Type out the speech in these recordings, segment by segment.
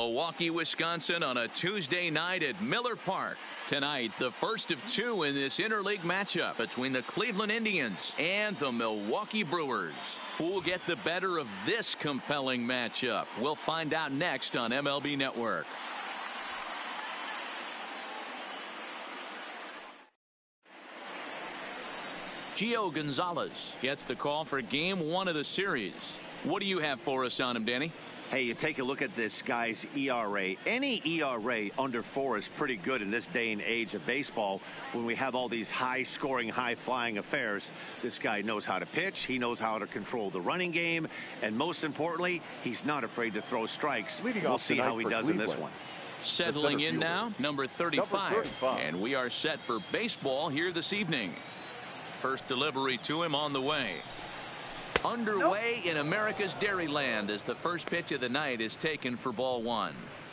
Milwaukee, Wisconsin on a Tuesday night at Miller Park. Tonight, the first of two in this interleague matchup between the Cleveland Indians and the Milwaukee Brewers. Who will get the better of this compelling matchup? We'll find out next on MLB Network. Gio Gonzalez gets the call for game one of the series. What do you have for us on him, Danny? Hey, you take a look at this guy's ERA. Any ERA under 4 is pretty good in this day and age of baseball when we have all these high-scoring, high-flying affairs. This guy knows how to pitch. He knows how to control the running game. And most importantly, he's not afraid to throw strikes. We'll see how he does in this one. Settling in now, number 35. And we are set for baseball here this evening. First delivery to him on the way. Underway in America's Dairyland as the first pitch of the night is taken for ball one.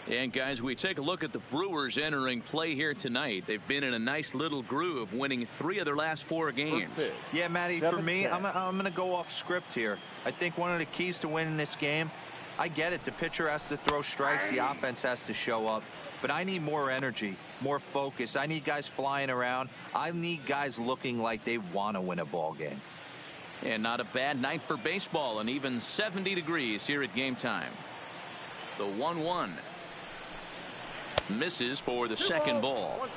And guys, we take a look at the Brewers entering play here tonight. They've been in a nice little groove, winning 3 of their last 4 games. Yeah, Matty, for me, I'm going to go off script here. I think one of the keys to winning this game, I get it, the pitcher has to throw strikes, the offense has to show up. But I need more energy, more focus. I need guys flying around. I need guys looking like they want to win a ball game. And not a bad night for baseball, and even 70 degrees here at game time. The 1-1 misses for the second ball.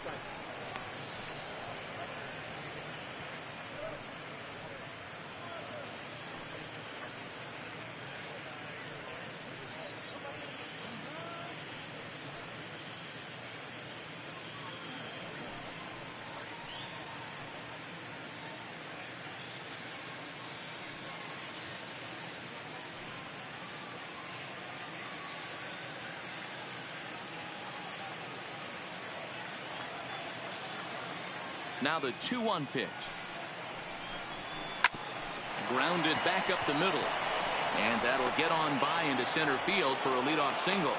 Now the 2-1 pitch. Grounded back up the middle. And that'll get on by into center field for a leadoff single.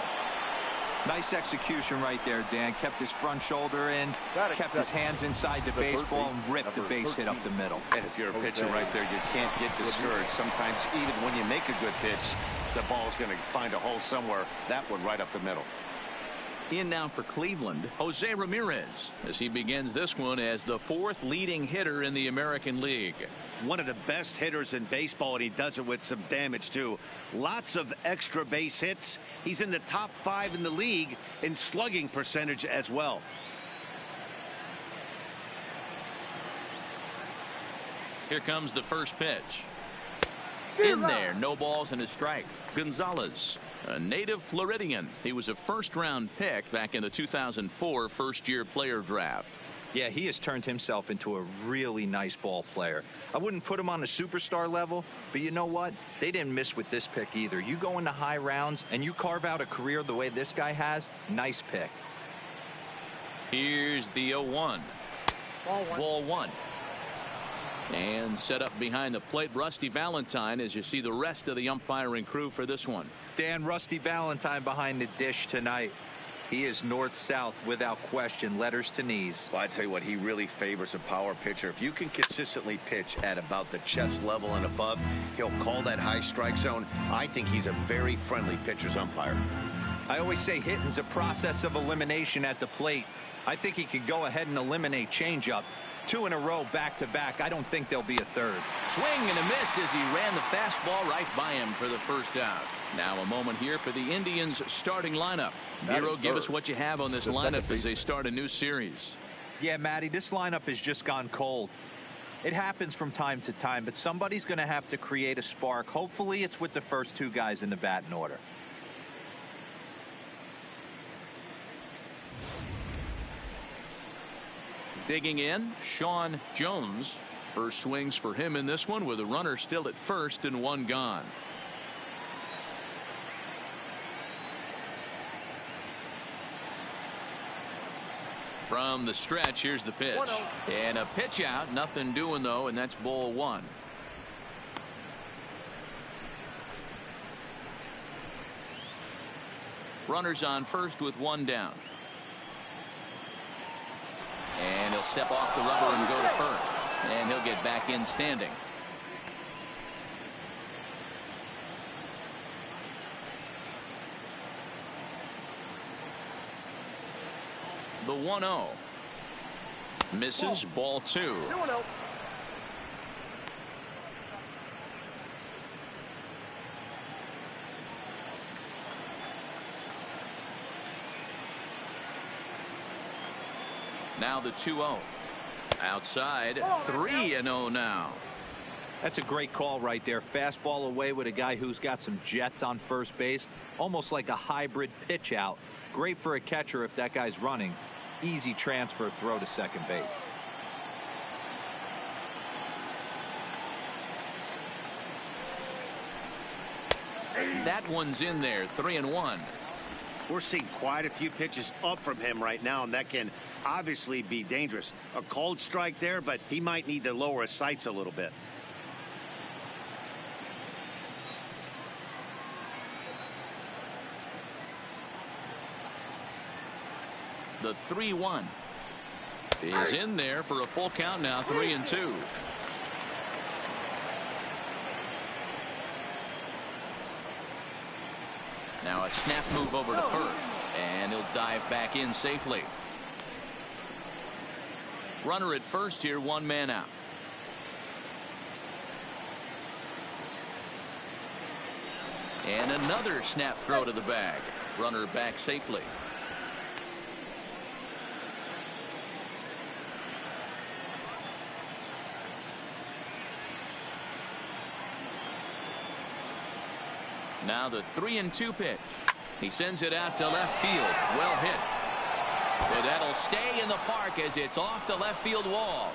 Nice execution right there, Dan. Kept his front shoulder in, kept his hands inside the baseball, and ripped the base hit up the middle. And if you're a pitcher right there, you can't get discouraged. Sometimes even when you make a good pitch, the ball's going to find a hole somewhere. That one right up the middle. In now for Cleveland, Jose Ramirez, as he begins this one as the 4th leading hitter in the American League. One of the best hitters in baseball, and he does it with some damage too. Lots of extra base hits. He's in the top 5 in the league in slugging percentage as well. Here comes the first pitch. In there, no balls and a strike. Gonzalez, a native Floridian. He was a first-round pick back in the 2004 first-year player draft. Yeah, he has turned himself into a really nice ball player. I wouldn't put him on a superstar level, but you know what? They didn't miss with this pick either. You go into high rounds and you carve out a career the way this guy has, nice pick. Here's the 0-1. Ball one. And set up behind the plate, Rusty Valentine, as you see the rest of the umpiring crew for this one. Dan, Rusty Valentine behind the dish tonight. He is north-south without question, letters to knees. Well, I tell you what, he really favors a power pitcher. If you can consistently pitch at about the chest level and above, he'll call that high strike zone. I think he's a very friendly pitcher's umpire. I always say hitting's a process of elimination at the plate. I think he could go ahead and eliminate changeup. 2 in a row back-to-back. I don't think there'll be a third. Swing and a miss as he ran the fastball right by him for the first out. Now a moment here for the Indians starting lineup. Miro, give us what you have on this lineup as they start a new series. Yeah, Matty, this lineup has just gone cold. It happens from time to time, but somebody's going to have to create a spark. Hopefully it's with the first 2 guys in the batting order. Digging in, Sean Jones. First swings for him in this one with a runner still at first and 1 gone. From the stretch, here's the pitch. And a pitch out, nothing doing though, and that's ball 1. Runners on first with 1 down. And he'll step off the rubber and go to first. And he'll get back in standing. The 1-0. Misses. Ball 2. 2-0. Now the 2-0. Outside. 3-0 now. That's a great call right there. Fastball away with a guy who's got some jets on first base. Almost like a hybrid pitch out. Great for a catcher if that guy's running. Easy transfer throw to second base. That one's in there. 3-1. We're seeing quite a few pitches up from him right now, and that can obviously be dangerous. A cold strike there, but he might need to lower his sights a little bit. The 3-1 is in there for a full count now. 3-2. Now a snap move over to first, and he'll dive back in safely. Runner at first here, 1 man out. And another snap throw to the bag. Runner back safely. Now the 3-2 pitch. He sends it out to left field. Well hit. But that'll stay in the park as it's off the left field wall.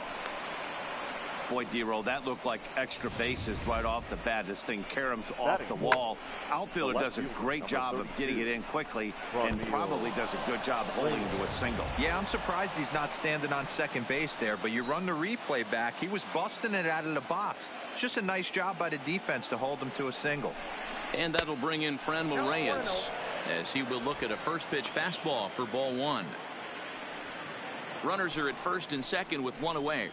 Boy, D-Roll, that looked like extra bases right off the bat. This thing caroms off the wall. Outfielder does a great job of getting it in quickly and probably does a good job holding to a single. Yeah, I'm surprised he's not standing on second base there, but you run the replay back. He was busting it out of the box. It's just a nice job by the defense to hold him to a single. And that'll bring in Franmil Reyes as he will look at a first pitch fastball for ball 1. Runners are at first and second with 1 away.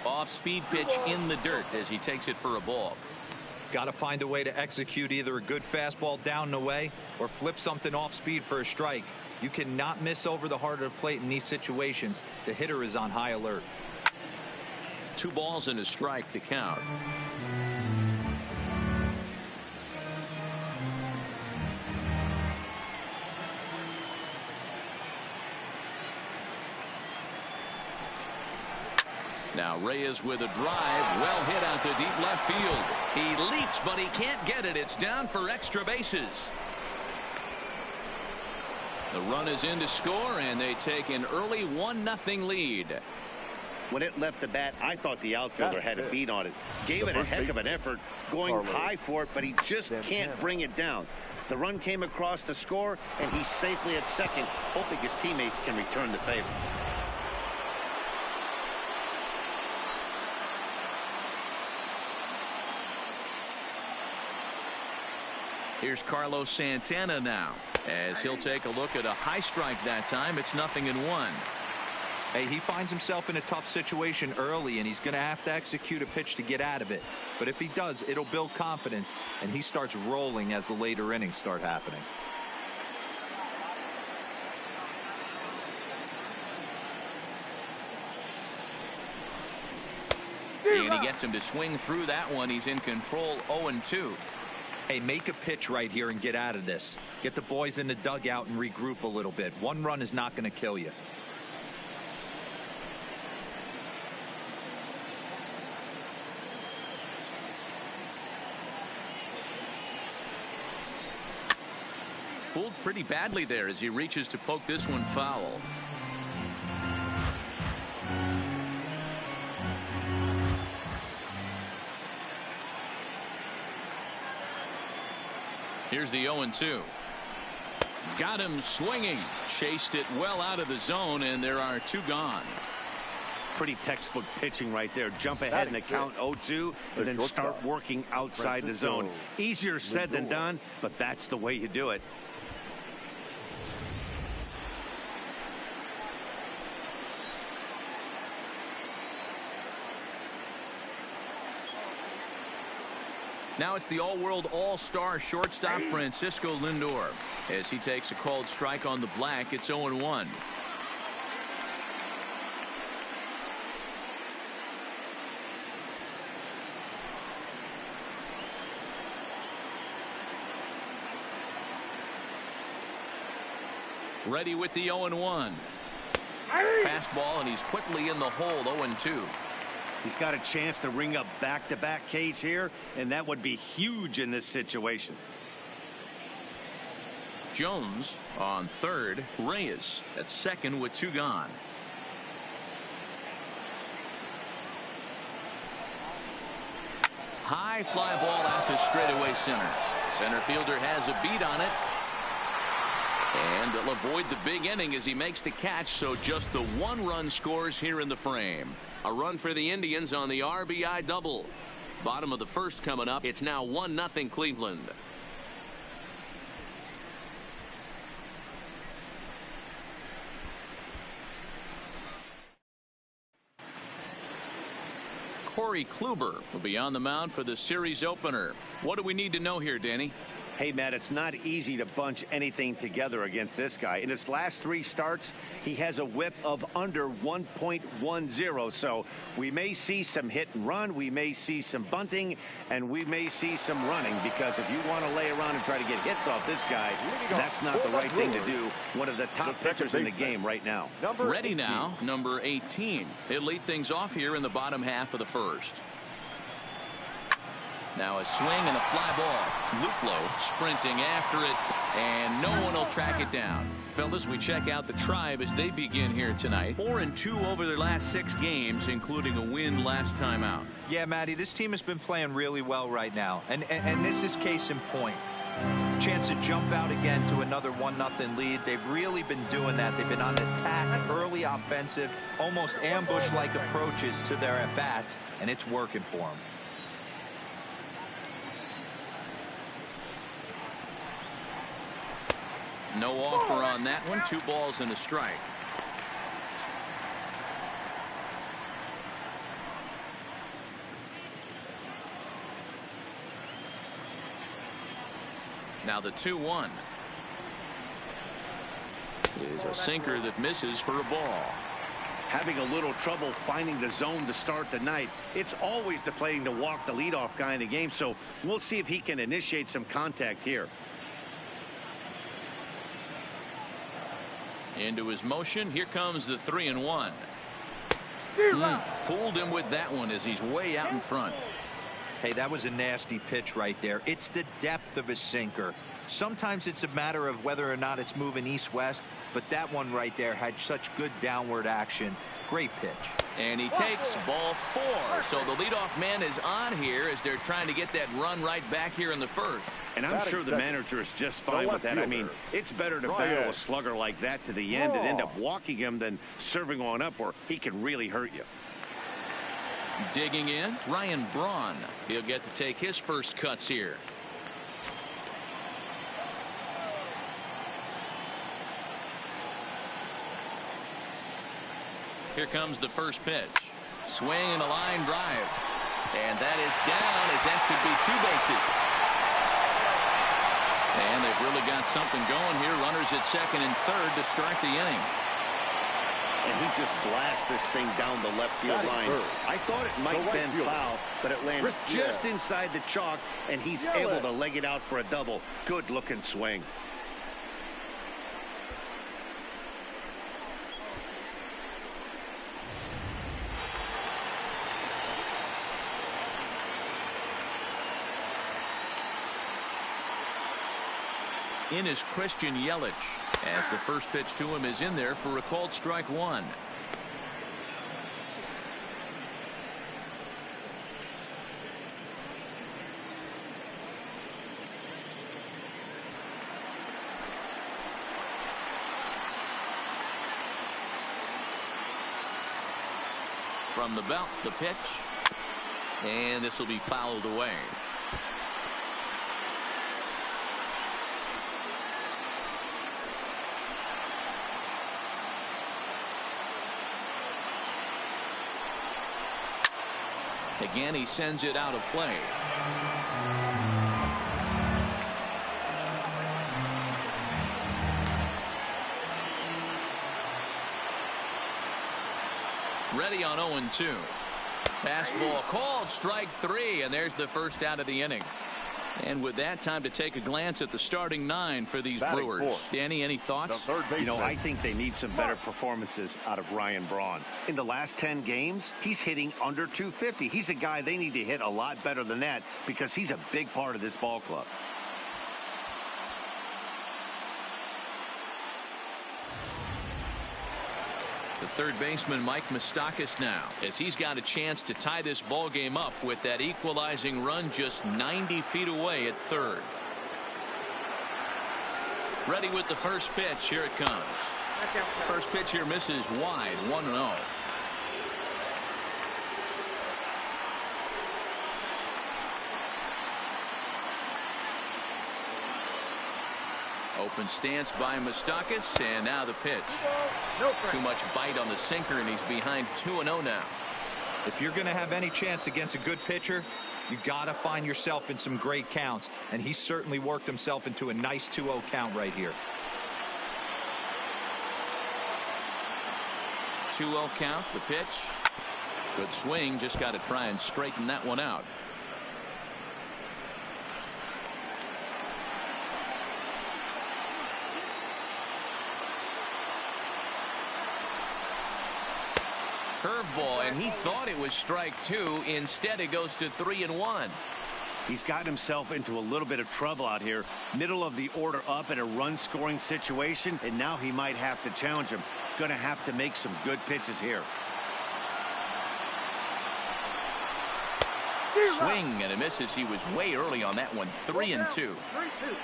Off speed pitch in the dirt as he takes it for a ball. Got to find a way to execute either a good fastball down and away or flip something off speed for a strike. You cannot miss over the heart of the plate in these situations. The hitter is on high alert. 2 balls and a strike to count. Now Reyes with a drive, well hit out to deep left field. He leaps, but he can't get it. It's down for extra bases. The run is in to score, and they take an early 1-0 lead. When it left the bat, I thought the outfielder had a beat on it. Gave it a heck of an effort, going high for it, but he just can't bring it down. The run came across to score, and he's safely at second, hoping his teammates can return the favor. Here's Carlos Santana now, as he'll take a look at a high strike that time. It's 0-1. Hey, he finds himself in a tough situation early, and he's going to have to execute a pitch to get out of it. But if he does, it'll build confidence, and he starts rolling as the later innings start happening. And he gets him to swing through that one. He's in control. 0-2. Hey, make a pitch right here and get out of this. Get the boys in the dugout and regroup a little bit. 1 run is not going to kill you. Fooled pretty badly there as he reaches to poke this one foul. Here's the 0-2. Got him swinging. Chased it well out of the zone, and there are 2 gone. Pretty textbook pitching right there. Jump ahead in the count 0-2 and then start working outside the zone. Easier said than done, but that's the way you do it. Now it's the all-world all-star shortstop Francisco Lindor. As he takes a called strike on the black, it's 0-1. Ready with the 0-1. Fastball, and he's quickly in the hole. 0-2. He's got a chance to ring up back-to-back Ks here, and that would be huge in this situation. Jones on third. Reyes at second with 2 gone. High fly ball out to straightaway center. Center fielder has a beat on it. And they'll avoid the big inning as he makes the catch, so just the 1 run scores here in the frame. A run for the Indians on the RBI double. Bottom of the first coming up. It's now 1-0 Cleveland. Corey Kluber will be on the mound for the series opener. What do we need to know here, Danny? Hey, Matt, it's not easy to bunch anything together against this guy. In his last 3 starts, he has a whip of under 1.10. So we may see some hit and run. We may see some bunting, and we may see some running, because if you want to lay around and try to get hits off this guy, that's not the right thing to do. One of the top pitchers in the game right now. Ready now, number 18. He'll lead things off here in the bottom half of the first. Now a swing and a fly ball. Luplow sprinting after it, and no one will track it down. Fellas, we check out the Tribe as they begin here tonight. 4-2 over their last 6 games, including a win last time out. Yeah, Matty, this team has been playing really well right now, and this is case in point. Chance to jump out again to another 1-0 lead. They've really been doing that. They've been on attack, early offensive, almost ambush-like approaches to their at-bats, and it's working for them. No offer on that one. 2 balls and a strike. Now the 2-1 is a sinker that misses for a ball. Having a little trouble finding the zone to start the night. It's always deflating to walk the leadoff guy in the game, so we'll see if he can initiate some contact here. Into his motion. Here comes the 3-1. Fooled him with that one as he's way out in front. Hey, that was a nasty pitch right there. It's the depth of his sinker. Sometimes it's a matter of whether or not it's moving east-west, but that one right there had such good downward action. Great pitch. And he takes ball 4. So the leadoff man is on here as they're trying to get that run right back here in the first. And I'm sure the manager is just fine with that. I mean, it's better to battle a slugger like that to the end and end up walking him than serving on up where he can really hurt you. Digging in, Ryan Braun. He'll get to take his first cuts here. Here comes the first pitch. Swing and a line drive. And that is down as that could be 2 bases. And they've really got something going here. Runners at second and third to start the inning. And he just blasts this thing down the left field line. I thought it might have been foul, but it lands just inside the chalk, and he's able to leg it out for a double. Good looking swing. In is Christian Yelich, as the first pitch to him is in there for a called strike 1. From the belt, the pitch, and this will be fouled away. Again, he sends it out of play. ready on 0-2. Fastball called, strike 3, and there's the first out of the inning. And with that, time to take a glance at the starting 9 for these Brewers. Danny, any thoughts? You know, I think they need some better performances out of Ryan Braun. In the last 10 games, he's hitting under 250. He's a guy they need to hit a lot better than that because he's a big part of this ball club. The third baseman, Mike Moustakas, now, as he's got a chance to tie this ball game up with that equalizing run just 90 feet away at third. Ready with the first pitch. Here it comes. First pitch here misses wide, 1-0. Open stance by Moustakas, and now the pitch. Too much bite on the sinker, and he's behind 2-0 now. If you're going to have any chance against a good pitcher, you got to find yourself in some great counts, and he certainly worked himself into a nice 2-0 count right here. 2-0 count, the pitch. Good swing, just got to try and straighten that one out. Curveball, and he thought it was strike 2. Instead, it goes to 3-1. He's gotten himself into a little bit of trouble out here. Middle of the order up in a run-scoring situation, and now he might have to challenge him. Going to have to make some good pitches here. Swing and a misses. He was way early on that one. 3-2.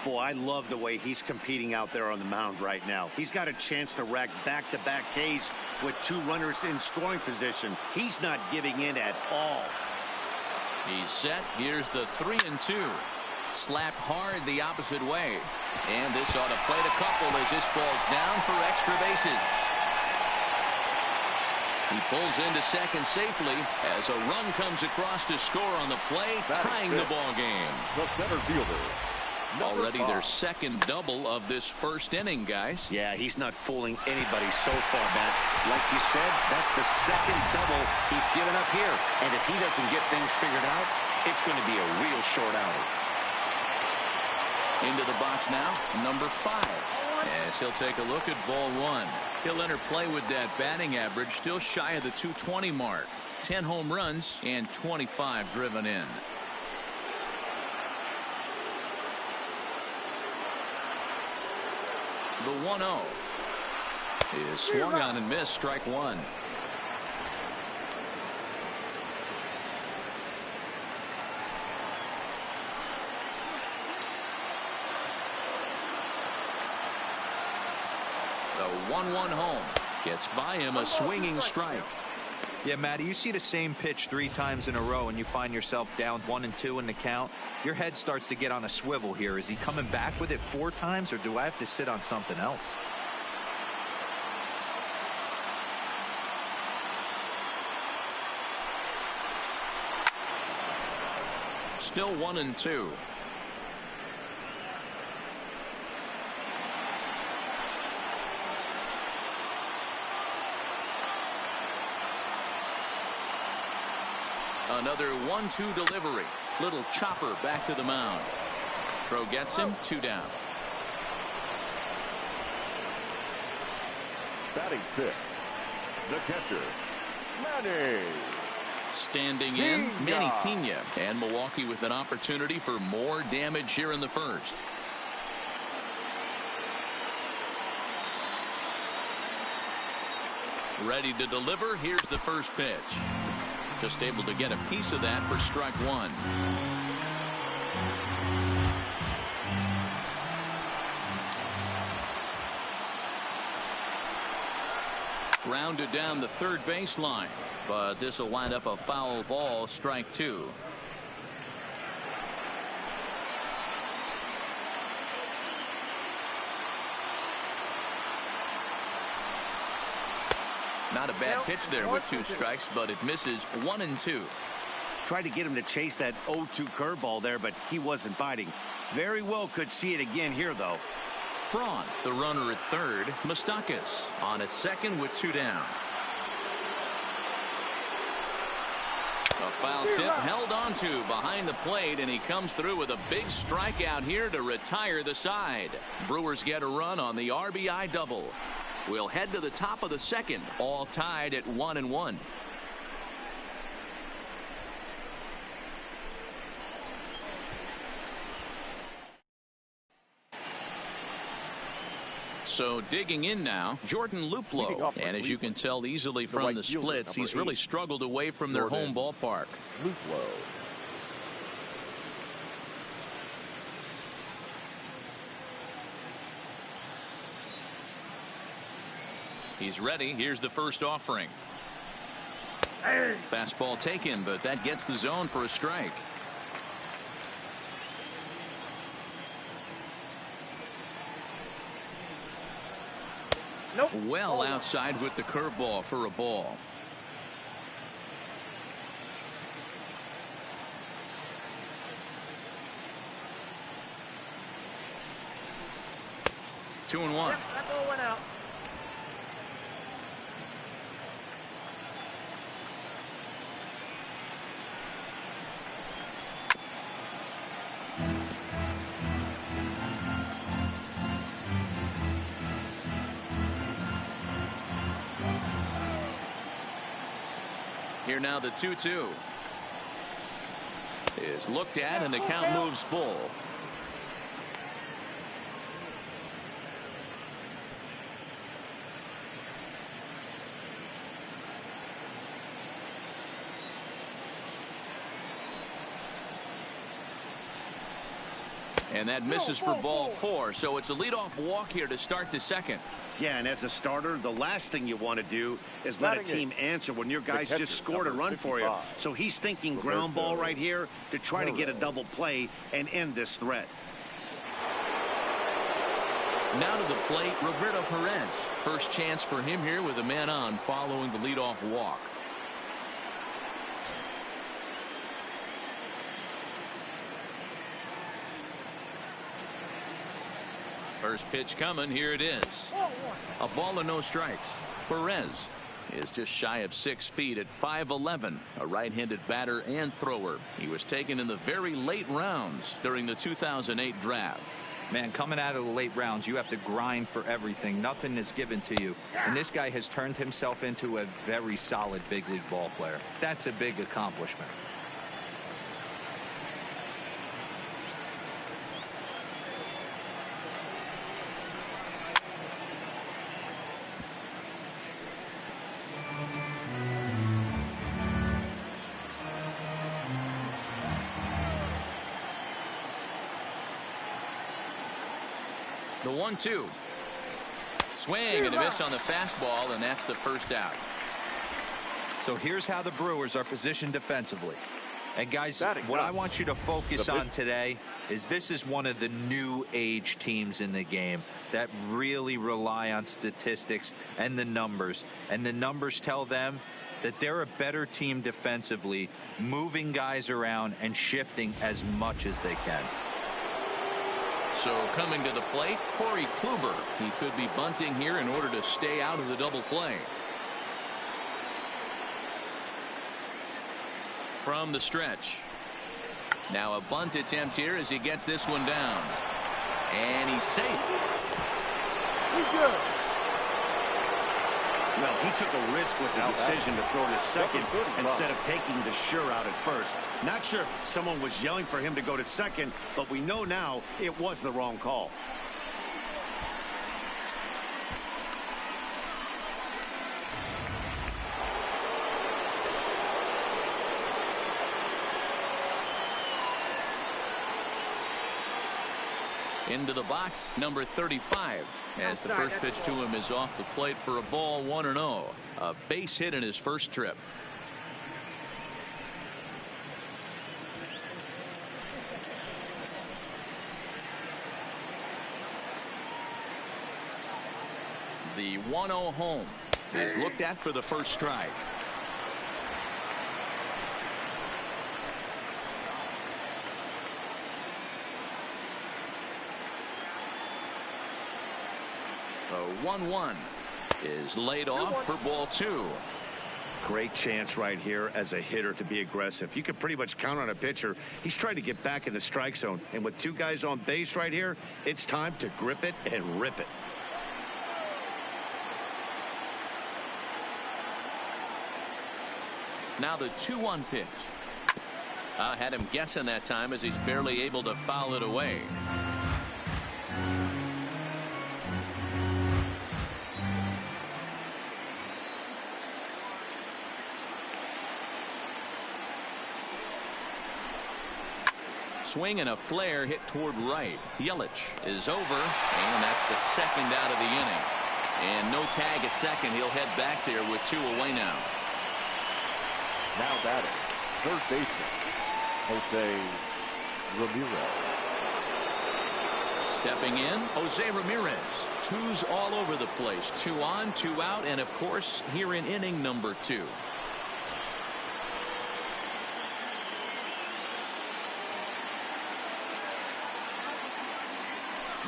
Boy, I love the way he's competing out there on the mound right now. He's got a chance to rack back-to-back Ks with 2 runners in scoring position. He's not giving in at all. He's set. Here's the 3-2. Slapped hard the opposite way. And this ought to play the couple as this falls down for extra bases. He pulls into second safely as a run comes across to score on the play, tying the ball game. The center fielder. Already their second double of this first inning, guys. Yeah, he's not fooling anybody so far, Matt. Like you said, that's the second double he's given up here. And if he doesn't get things figured out, it's going to be a real short outing. Into the box now, number 5. As he'll take a look at ball 1. He'll enter play with that batting average still shy of the 220 mark. 10 home runs and 25 driven in. The 1-0 is swung on and missed, strike 1. The 1-1 home gets by him, a swinging strike. Yeah, Matty, you see the same pitch 3 times in a row and you find yourself down 1-2 in the count. Your head starts to get on a swivel here. Is he coming back with it 4 times, or do I have to sit on something else? Still 1-2. Another 1-2 delivery. Little chopper back to the mound. Throw gets him, 2 down. Batting 5th, the catcher, Manny. Standing in, Manny Pena. And Milwaukee with an opportunity for more damage here in the first. Ready to deliver. Here's the first pitch. Just able to get a piece of that for strike 1. Rounded down the third baseline, but this will wind up a foul ball, strike 2. Not a bad pitch there with 2 strikes, but it misses. 1-2. Tried to get him to chase that 0-2 curveball there, but he wasn't biting. Very well could see it again here, though. Braun, the runner at third. Moustakas on at second with 2 down. A foul tip held onto behind the plate, and he comes through with a big strikeout here to retire the side. Brewers get a run on the RBI double. We'll head to the top of the second, all tied at 1-1. So digging in now, Jordan Luplow. And as you can tell easily from the splits, he's really struggled away from their home ballpark. Luplow. He's ready. Here's the first offering. Fastball taken, but that gets the zone for a strike. Nope. Well outside with the curveball for a ball. Two and one. Yep, that ball went out. Here now the 2-2 is looked at, and the count moves full. And that misses for ball 4, so it's a leadoff walk here to start the second. Yeah, and as a starter, the last thing you want to do is let a team answer when your guys just scored a run for you. So he's thinking ground ball right here to try to get a double play and end this threat. Now to the plate, Roberto Perez. First chance for him here with a man on following the leadoff walk. First pitch coming. Here it is. A ball and no strikes. Perez is just shy of 6 feet at 5'11", a right-handed batter and thrower. He was taken in the very late rounds during the 2008 draft. Man, coming out of the late rounds, you have to grind for everything. Nothing is given to you. And this guy has turned himself into a very solid big league ball player. That's a big accomplishment. The 1-2. Swing and a miss on the fastball, and that's the first out. So here's how the Brewers are positioned defensively. And guys, what I want you to focus on today is this is one of the new age teams in the game that really rely on statistics and the numbers. And the numbers tell them that they're a better team defensively, moving guys around and shifting as much as they can. So coming to the plate, Corey Kluber. He could be bunting here in order to stay out of the double play. From the stretch. Now a bunt attempt here as he gets this one down. And he's safe. He's good. Well, he took a risk with the decision to throw to second instead of taking the sure out at first. Not sure if someone was yelling for him to go to second, but we know now it was the wrong call. Into the box, number 35, as the first pitch to him is off the plate for a ball, 1-0. A base hit in his first trip. The 1-0 home is looked at for the first strike. The 1-1 is laid off for ball 2. Great chance right here as a hitter to be aggressive. You can pretty much count on a pitcher. He's trying to get back in the strike zone. And with two guys on base right here, it's time to grip it and rip it. Now the 2-1 pitch. Had him guessing that time as he's barely able to foul it away. Swing and a flare hit toward right. Yelich is over, and that's the second out of the inning. And no tag at second. He'll head back there with 2 away now. Now batting, third baseman, Jose Ramirez. Stepping in, Jose Ramirez. 2's all over the place. 2 on, 2 out, and of course, here in inning number 2.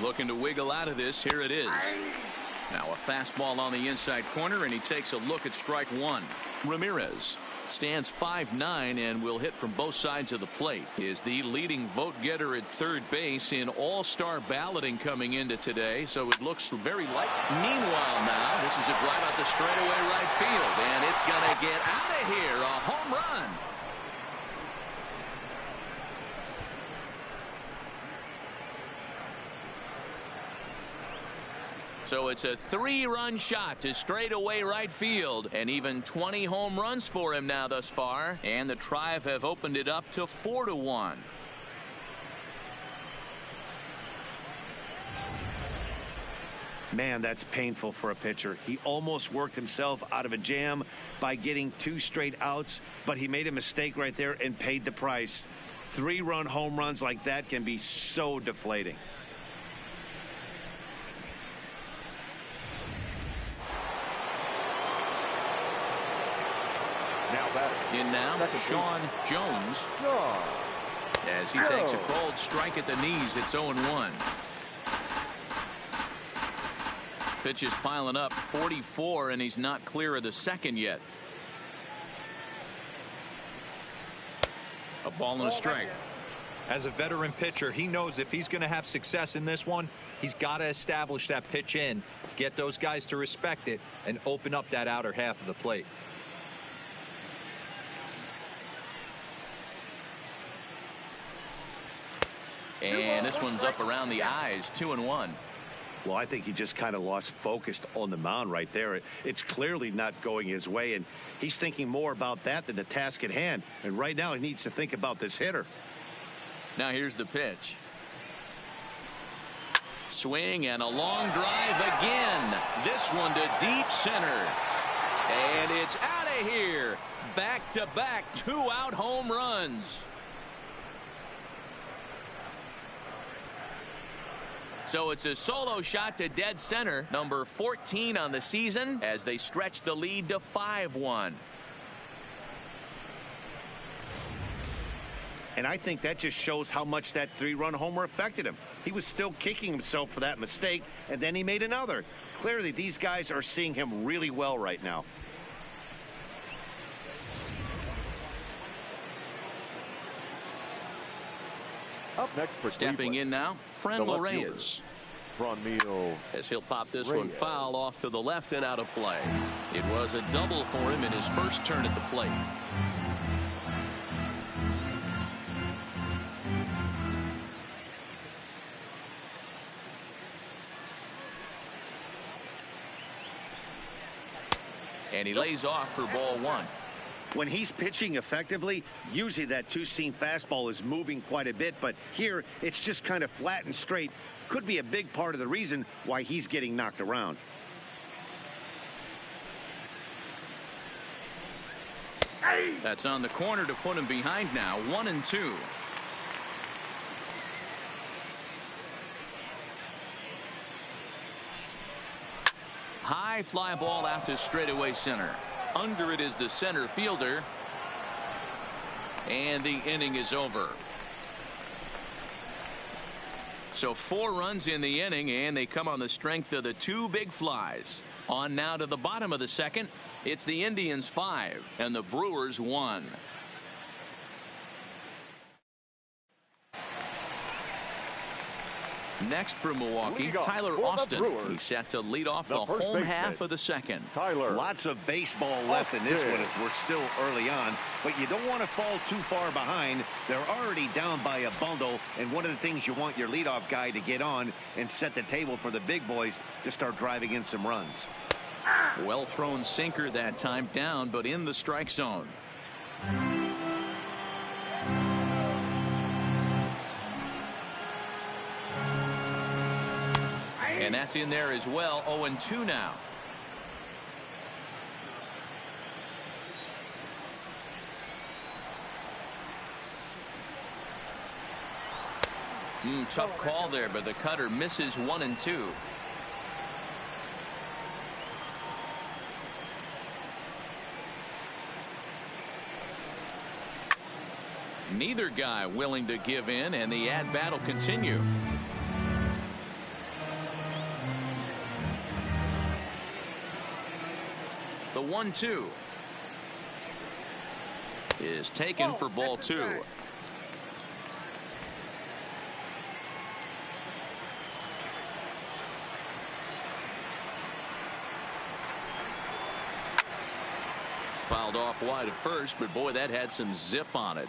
Looking to wiggle out of this. Here it is. Now a fastball on the inside corner, and he takes a look at strike 1. Ramirez stands 5'9" and will hit from both sides of the plate. Is the leading vote getter at third base in all-star balloting coming into today, so it looks very likely. Meanwhile now, this is a drive out to straightaway right field, and it's going to get out of here. A home run. So it's a 3-run shot to straightaway right field, and even 20 home runs for him now thus far, and the Tribe have opened it up to 4-1. Man, that's painful for a pitcher. He almost worked himself out of a jam by getting 2 straight outs, but he made a mistake right there and paid the price. 3-run home runs like that can be so deflating. Now batting. In now, Sean Jones. As he takes a cold strike at the knees, it's 0-1. Pitch is piling up, 44, and he's not clear of the second yet. A ball and a strike. As a veteran pitcher, he knows if he's going to have success in this one, he's got to establish that pitch in to get those guys to respect it and open up that outer half of the plate. And this one's up around the eyes, 2-1. Well, I think he just kind of lost focus on the mound right there. It's clearly not going his way, and he's thinking more about that than the task at hand. And right now he needs to think about this hitter. Now here's the pitch. Swing and a long drive again. This one to deep center. And it's out of here. Back-to-back 2-out home runs. So it's a solo shot to dead center, number 14 on the season, as they stretch the lead to 5-1. And I think that just shows how much that 3-run homer affected him. He was still kicking himself for that mistake, and then he made another. Clearly, these guys are seeing him really well right now. Up next for Stepping Cleveland, in now, Franmil Reyes. Franmil As he'll pop this Reyes. one foul off to the left and out of play. It was a double for him in his first turn at the plate. And he lays off for ball 1. When he's pitching effectively, usually that 2-seam fastball is moving quite a bit, but here it's just kind of flat and straight. Could be a big part of the reason why he's getting knocked around. That's on the corner to put him behind now, 1-2. High fly ball out to straightaway center. Under it is the center fielder. And the inning is over. So 4 runs in the inning, and they come on the strength of the 2 big flies. On now to the bottom of the second. It's the Indians 5 and the Brewers 1. Next for Milwaukee, Tyler Austin. He's set to lead off the home half of the second. Tyler. Lots of baseball left in this one as we're still early on, but you don't want to fall too far behind. They're already down by a bundle, and one of the things you want your leadoff guy to get on and set the table for the big boys to start driving in some runs. Well thrown sinker that time, down but in the strike zone. And that's in there as well. 0-2 now. Tough call there, but the cutter misses 1-2. Neither guy willing to give in, and the at-bat will continue. The 1-2 is taken for ball 2. Fouled off wide at first, but boy, that had some zip on it.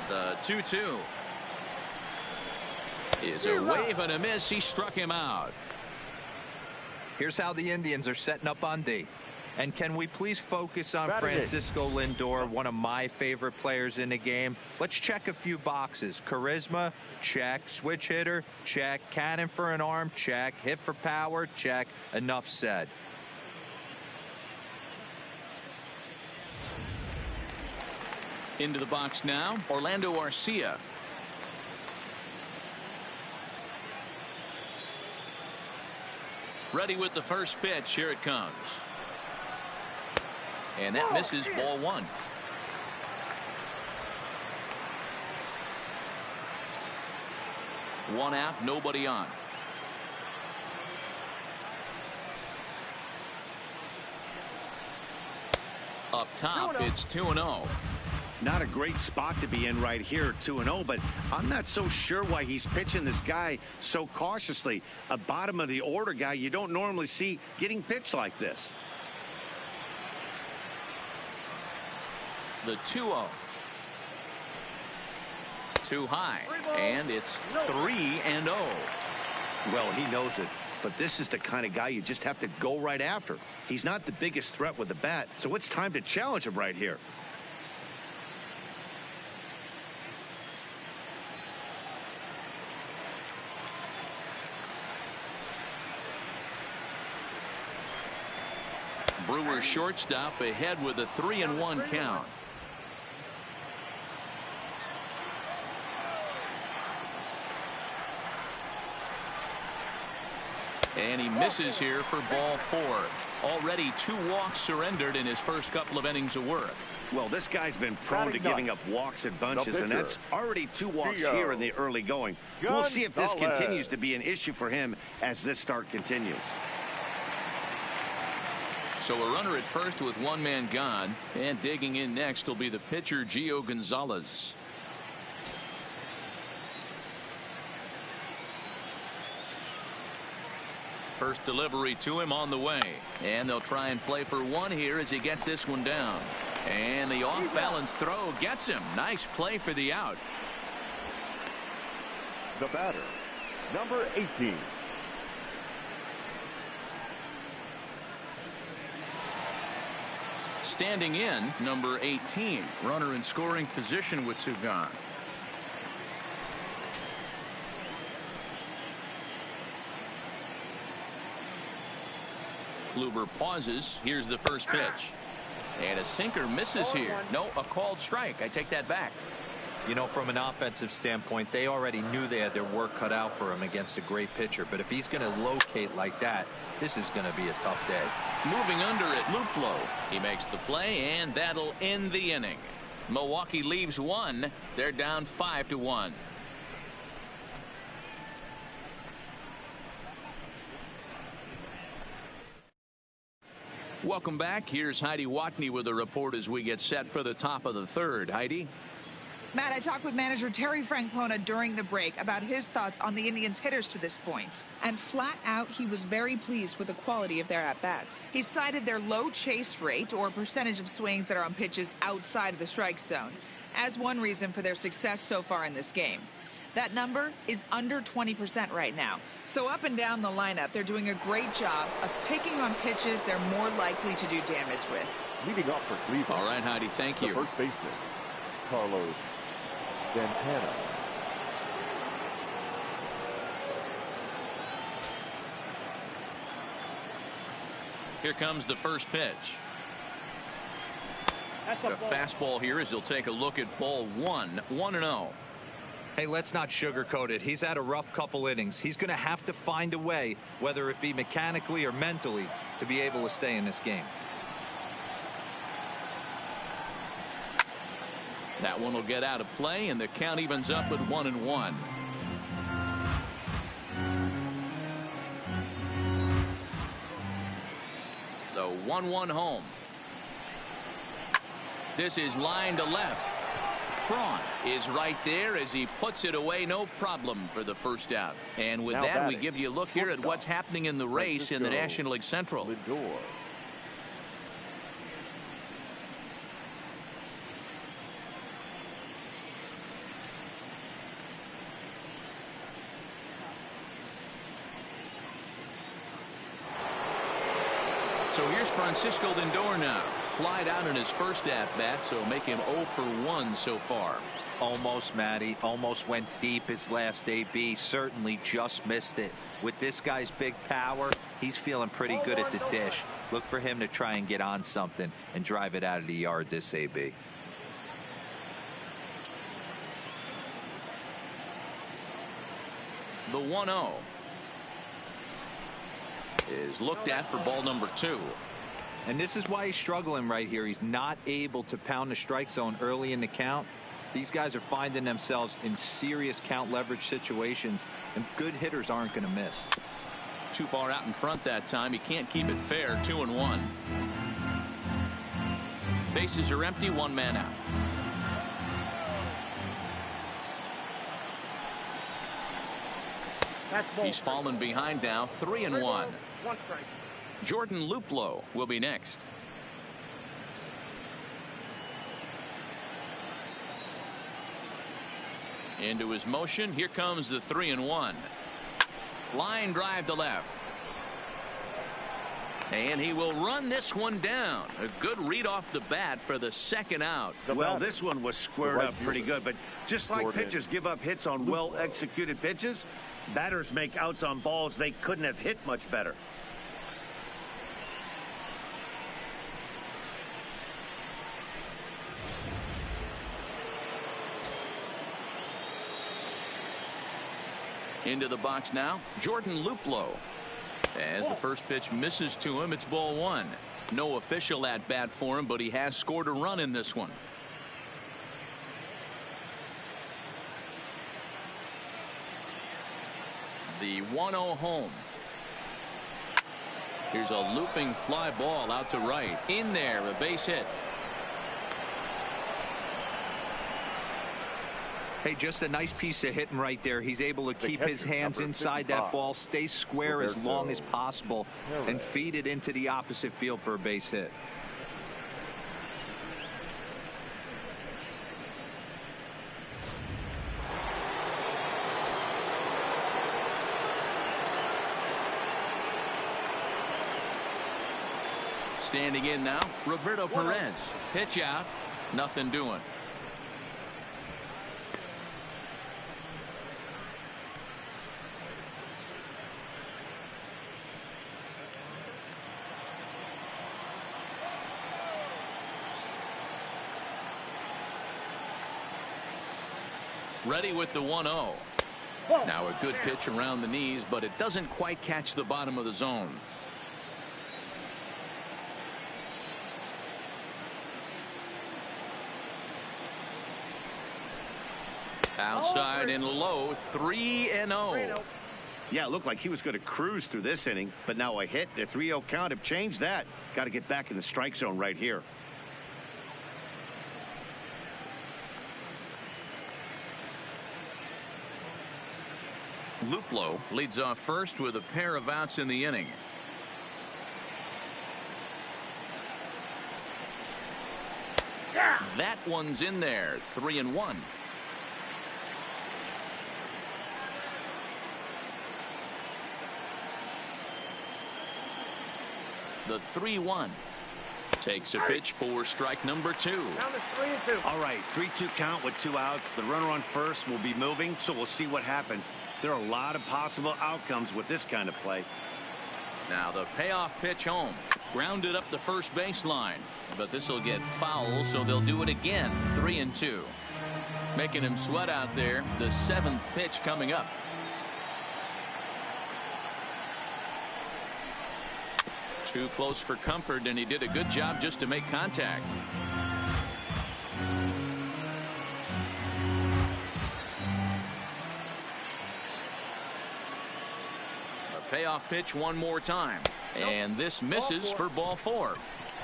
The 2-2 is a wave and a miss. He struck him out. Here's how the Indians are setting up on D. And can we please focus on Francisco Lindor, one of my favorite players in the game? Let's check a few boxes. Charisma, check. Switch hitter, check. Cannon for an arm, check. Hit for power, check. Enough said. Into the box now, Orlando Arcia. Ready with the first pitch. Here it comes. And that misses, ball 1. One out, nobody on. Up top, it's 2-0. Not a great spot to be in right here, 2-0, but I'm not so sure why he's pitching this guy so cautiously. A bottom of the order guy you don't normally see getting pitched like this. The 2-0. Too high, and it's 3-0. Well, he knows it, but this is the kind of guy you just have to go right after. He's not the biggest threat with the bat, so it's time to challenge him right here. Brewers shortstop ahead with a 3-1 count. And he misses here for ball 4. Already 2 walks surrendered in his first couple of innings of work. Well, this guy's been prone to giving up walks in bunches, and that's already 2 walks here in the early going. We'll see if this continues to be an issue for him as this start continues. So a runner at first with 1 man gone, and digging in next will be the pitcher Gio Gonzalez. First delivery to him on the way, and they'll try and play for 1 here as he gets this one down. And the off-balance throw gets him. Nice play for the out. The batter, number 18. Standing in, number 18, runner in scoring position with Sugan. Kluber pauses. Here's the first pitch. And a sinker misses here. No, a called strike. I take that back. You know, from an offensive standpoint, they already knew they had their work cut out for him against a great pitcher. But if he's going to locate like that, this is going to be a tough day. Moving under at Luplo. He makes the play, and that'll end the inning. Milwaukee leaves 1. They're down 5-1. Welcome back. Here's Heidi Watney with a report as we get set for the top of the third. Heidi? Matt, I talked with manager Terry Francona during the break about his thoughts on the Indians' hitters to this point. And flat out, he was very pleased with the quality of their at-bats. He cited their low chase rate, or percentage of swings that are on pitches outside of the strike zone, as one reason for their success so far in this game. That number is under 20% right now. So up and down the lineup, they're doing a great job of picking on pitches they're more likely to do damage with. Leading off for Cleveland. All right, Heidi, thank you. First baseman, Carlos Santana. Here comes the first pitch. That's The fastball here as he'll take a look at ball one. 1-0. Hey, let's not sugarcoat it. He's had a rough couple innings. He's going to have to find a way, whether it be mechanically or mentally, to be able to stay in this game. That one will get out of play, and the count evens up at 1-1. The 1-1 home. This is line to left. Cron is right there as he puts it away, no problem for the first out. And with Now that, we batting, give you a look here at what's happening in the race in the National League Central. Lindor. So here's Francisco Lindor now. Flied out in his first at-bat, so make him 0 for 1 so far. Almost, Matty. Almost went deep his last AB. Certainly just missed it. With this guy's big power, he's feeling pretty good at the dish. Look for him to try and get on something and drive it out of the yard this AB. The 1-0 is looked at for ball number 2. And this is why he's struggling right here. He's not able to pound the strike zone early in the count. These guys are finding themselves in serious count leverage situations, and good hitters aren't going to miss. Too far out in front that time. He can't keep it fair. 2-1. Bases are empty. One man out. He's fallen behind now. 3-1. One strike. Jordan Luplow will be next. Into his motion. Here comes the 3-1. Line drive to left. And he will run this one down. A good read off the bat for the second out. Well, this one was squared up pretty good, but just like pitchers give up hits on well-executed pitches, batters make outs on balls they couldn't have hit much better. Into the box now, Jordan Luplow. As the first pitch misses to him, it's ball 1. No official at bat for him, but he has scored a run in this one. The 1-0 home. Here's a looping fly ball out to right. In there, a base hit. Hey, just a nice piece of hitting right there. He's able to keep his hands inside that ball, stay square as long as possible, and feed it into the opposite field for a base hit. Standing in now, Roberto Perez. Pitch out, nothing doing. Ready with the 1-0. Now a good pitch around the knees, but it doesn't quite catch the bottom of the zone. Outside and low, 3-0. Yeah, it looked like he was going to cruise through this inning, but now a hit, a 3-0 count have changed that. Got to get back in the strike zone right here. Luplow leads off first with a pair of outs in the inning. That one's in there. 3-1. The 3-1 takes a pitch for strike number 2. Count is 3-2. All right, 3-2 count with 2 outs. The runner on first will be moving, so we'll see what happens. There are a lot of possible outcomes with this kind of play. Now the payoff pitch home. Grounded up the first baseline, but this will get foul, so they'll do it again. 3-2. Making him sweat out there. The 7th pitch coming up. Too close for comfort, and he did a good job just to make contact. A payoff pitch one more time, and this misses for ball 4.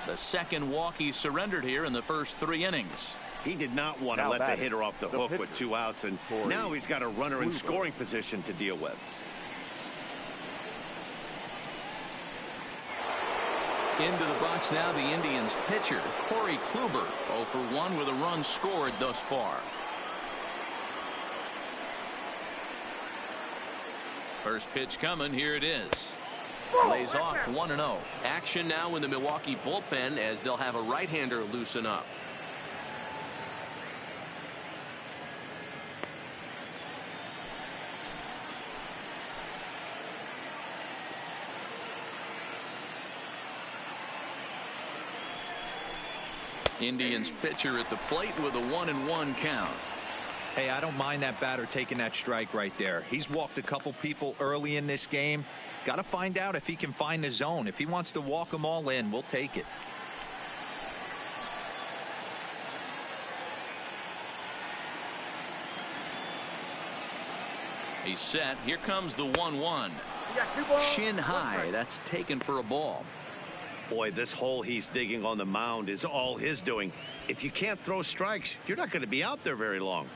The second walk he surrendered here in the first 3 innings. He did not want to let the hitter off the hook with 2 outs, and now he's got a runner in scoring position to deal with. Into the box now, the Indians pitcher, Corey Kluber, 0 for 1 with a run scored thus far. First pitch coming, here it is. Lays off 1-0. Action now in the Milwaukee bullpen as they'll have a right-hander loosen up. Indians pitcher at the plate with a 1-1 count. Hey, I don't mind that batter taking that strike right there. He's walked a couple people early in this game. Got to find out if he can find the zone. If he wants to walk them all in, we'll take it. He's set. Here comes the 1-1. Shin high. That's taken for a ball. Boy, this hole he's digging on the mound is all his doing. If you can't throw strikes, you're not going to be out there very long.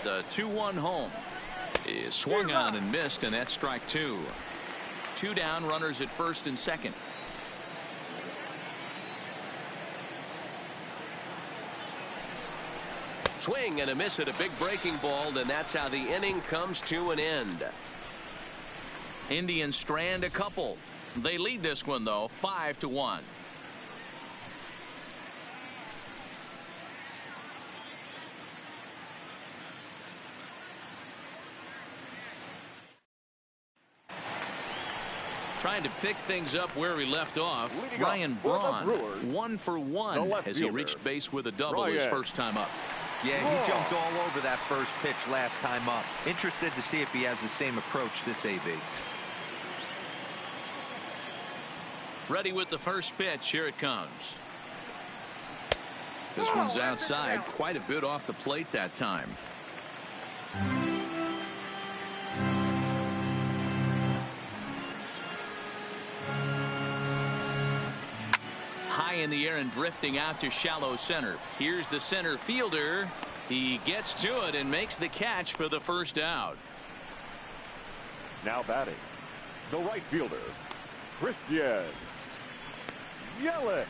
The 2-1 home is swung on and missed, and that's strike 2. 2 down, runners at first and second. Swing and a miss at a big breaking ball, and that's how the inning comes to an end. Indians strand a couple. They lead this one, though, 5-1. Trying to pick things up where he left off. Ryan Braun, 1 for 1 as he reached base with a double his first time up. Yeah, he jumped all over that first pitch last time up. Interested to see if he has the same approach this AB. Ready with the first pitch. Here it comes. This one's outside, quite a bit off the plate that time. High in the air and drifting out to shallow center. Here's the center fielder. He gets to it and makes the catch for the first out. Now batting, the right fielder, Christian Yelich.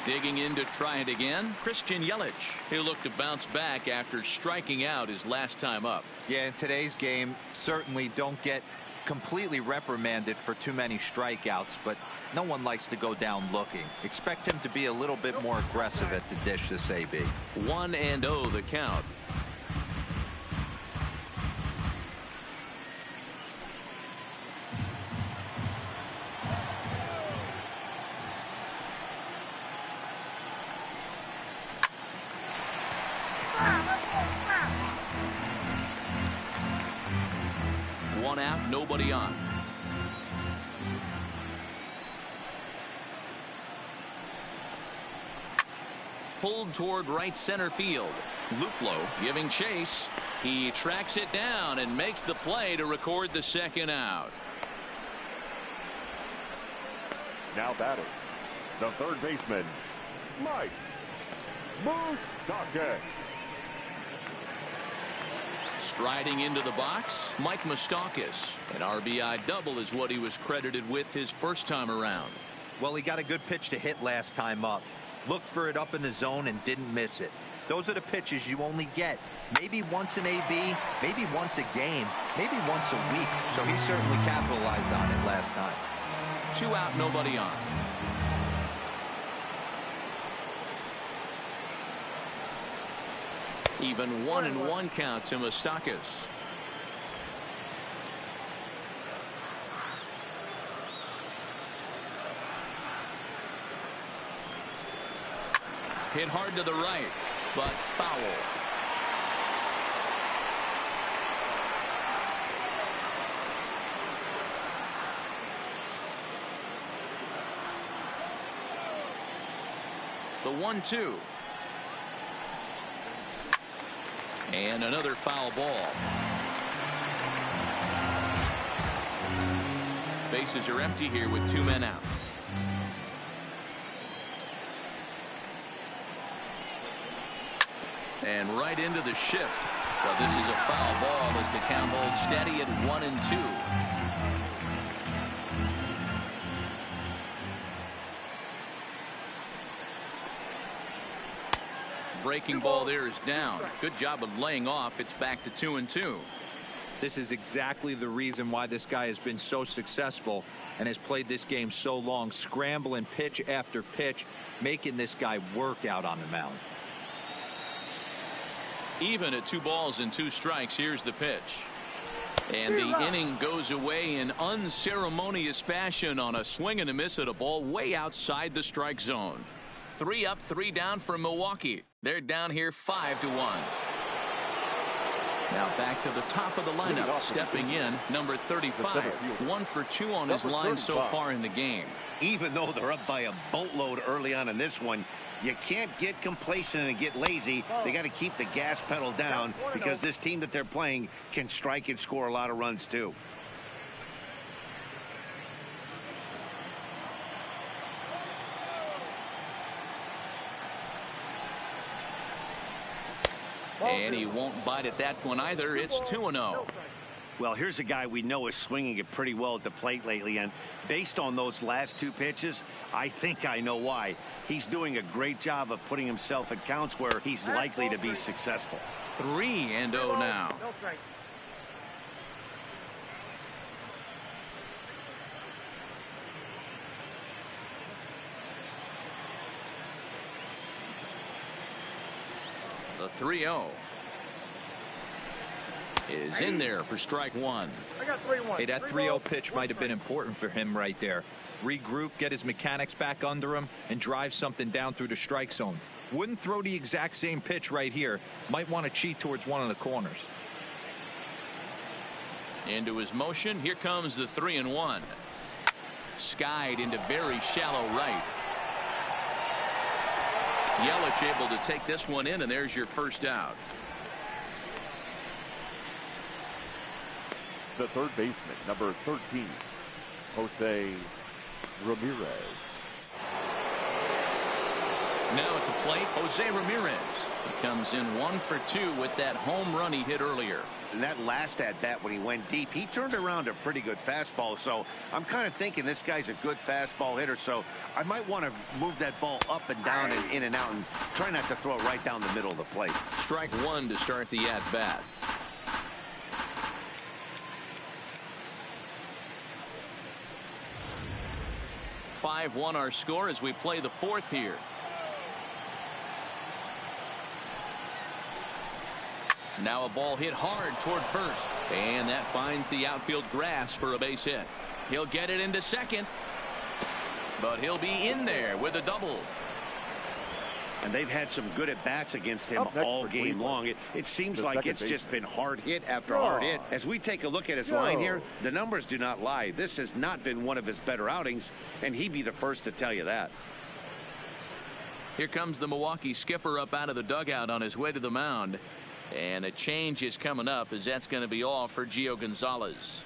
Digging in to try it again, Christian Yelich. He'll look to bounce back after striking out his last time up. Yeah, in today's game, certainly don't get completely reprimanded for too many strikeouts, but no one likes to go down looking. Expect him to be a little bit more aggressive at the dish this AB. 1-0 the count. nobody on. Pulled toward right center field. Luplo giving chase. He tracks it down and makes the play to record the second out. Now batting, the third baseman, Mike Moustakas. Striding into the box, Mike Moustakas. An RBI double is what he was credited with his first time around. Well, he got a good pitch to hit last time up. Looked for it up in the zone and didn't miss it. Those are the pitches you only get maybe once in AB, maybe once a game, maybe once a week. So he certainly capitalized on it last time. 2 out, nobody on. Even 1-1 count to Moustakas. Hit hard to the right, but foul. The 1-2. And another foul ball. Bases are empty here with 2 men out. And right into the shift. But this is a foul ball as the count holds steady at 1-2. Breaking ball there is down. Good job of laying off. It's back to 2-2. This is exactly the reason why this guy has been so successful and has played this game so long, scrambling pitch after pitch, making this guy work out on the mound. Even at 2 balls and 2 strikes, here's the pitch. And the inning goes away in unceremonious fashion on a swing and a miss at a ball way outside the strike zone. 3 up, 3 down for Milwaukee. They're down here 5-1. Now back to the top of the lineup. Stepping in, number 35. 1 for 2 on his line so far in the game. Even though they're up by a boatload early on in this one, you can't get complacent and get lazy. They got to keep the gas pedal down because this team that they're playing can strike and score a lot of runs too. And he won't bite at that one either. It's 2-0. Well, here's a guy we know is swinging it pretty well at the plate lately, and based on those last 2 pitches, I think I know why. He's doing a great job of putting himself at counts where he's likely to be successful. 3-0 now. The 3-0 is in there for strike 1. I got 3-1. Hey, that 3-0 pitch might have been important for him right there. Regroup, get his mechanics back under him, and drive something down through the strike zone. Wouldn't throw the exact same pitch right here. Might want to cheat towards one of the corners. Into his motion. Here comes the 3-1. Skied into very shallow right. Yelich able to take this one in, and there's your first out. The third baseman, number 13, Jose Ramirez. Now at the plate, Jose Ramirez. He comes in 1 for 2 with that home run he hit earlier. And that last at bat when he went deep, he turned around a pretty good fastball. So I'm kind of thinking this guy's a good fastball hitter. So I might want to move that ball up and down and in and out and try not to throw it right down the middle of the plate. Strike 1 to start the at bat. (5-1) our score as we play the 4th here. Now a ball hit hard toward first, and that finds the outfield grass for a base hit. He'll get it into second, but he'll be in there with a double. And they've had some good at-bats against him all game long. It seems like it's just been hard hit after hard hit. As we take a look at his line here, the numbers do not lie. This has not been one of his better outings, and he'd be the first to tell you that. Here comes the Milwaukee skipper up out of the dugout on his way to the mound. And a change is coming up, as that's going to be all for Gio Gonzalez.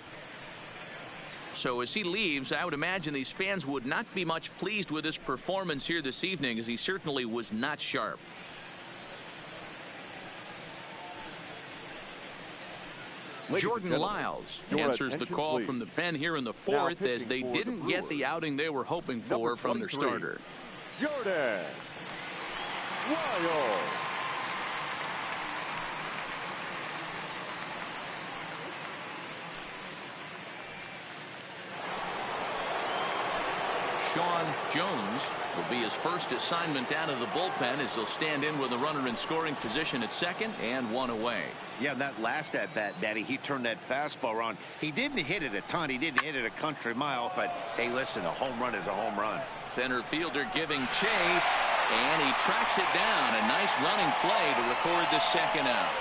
So as he leaves, I would imagine these fans would not be much pleased with his performance here this evening, as he certainly was not sharp. Jordan Lyles answers the call from the pen here in the fourth, as they didn't get the outing they were hoping for from their starter. Jordan Lyles. Sean Jones will be his first assignment down to the bullpen, as he'll stand in with a runner in scoring position at second and one away. Yeah, that last at bat, Daddy, he turned that fastball around. He didn't hit it a ton. He didn't hit it a country mile, but hey, listen, a home run is a home run. Center fielder giving chase, and he tracks it down. A nice running play to record the second out.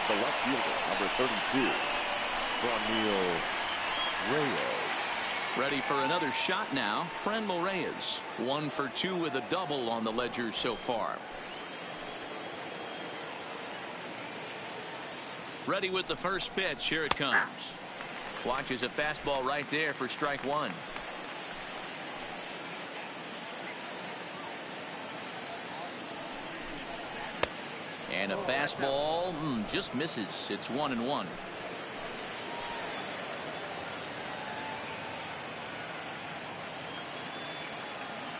The left fielder, number 32, Franmil Reyes. Ready for another shot now. Franmil Reyes, 1 for 2 with a double on the ledger so far. Ready with the first pitch. Here it comes. Watches a fastball right there for strike one. And a fastball just misses. It's 1-1.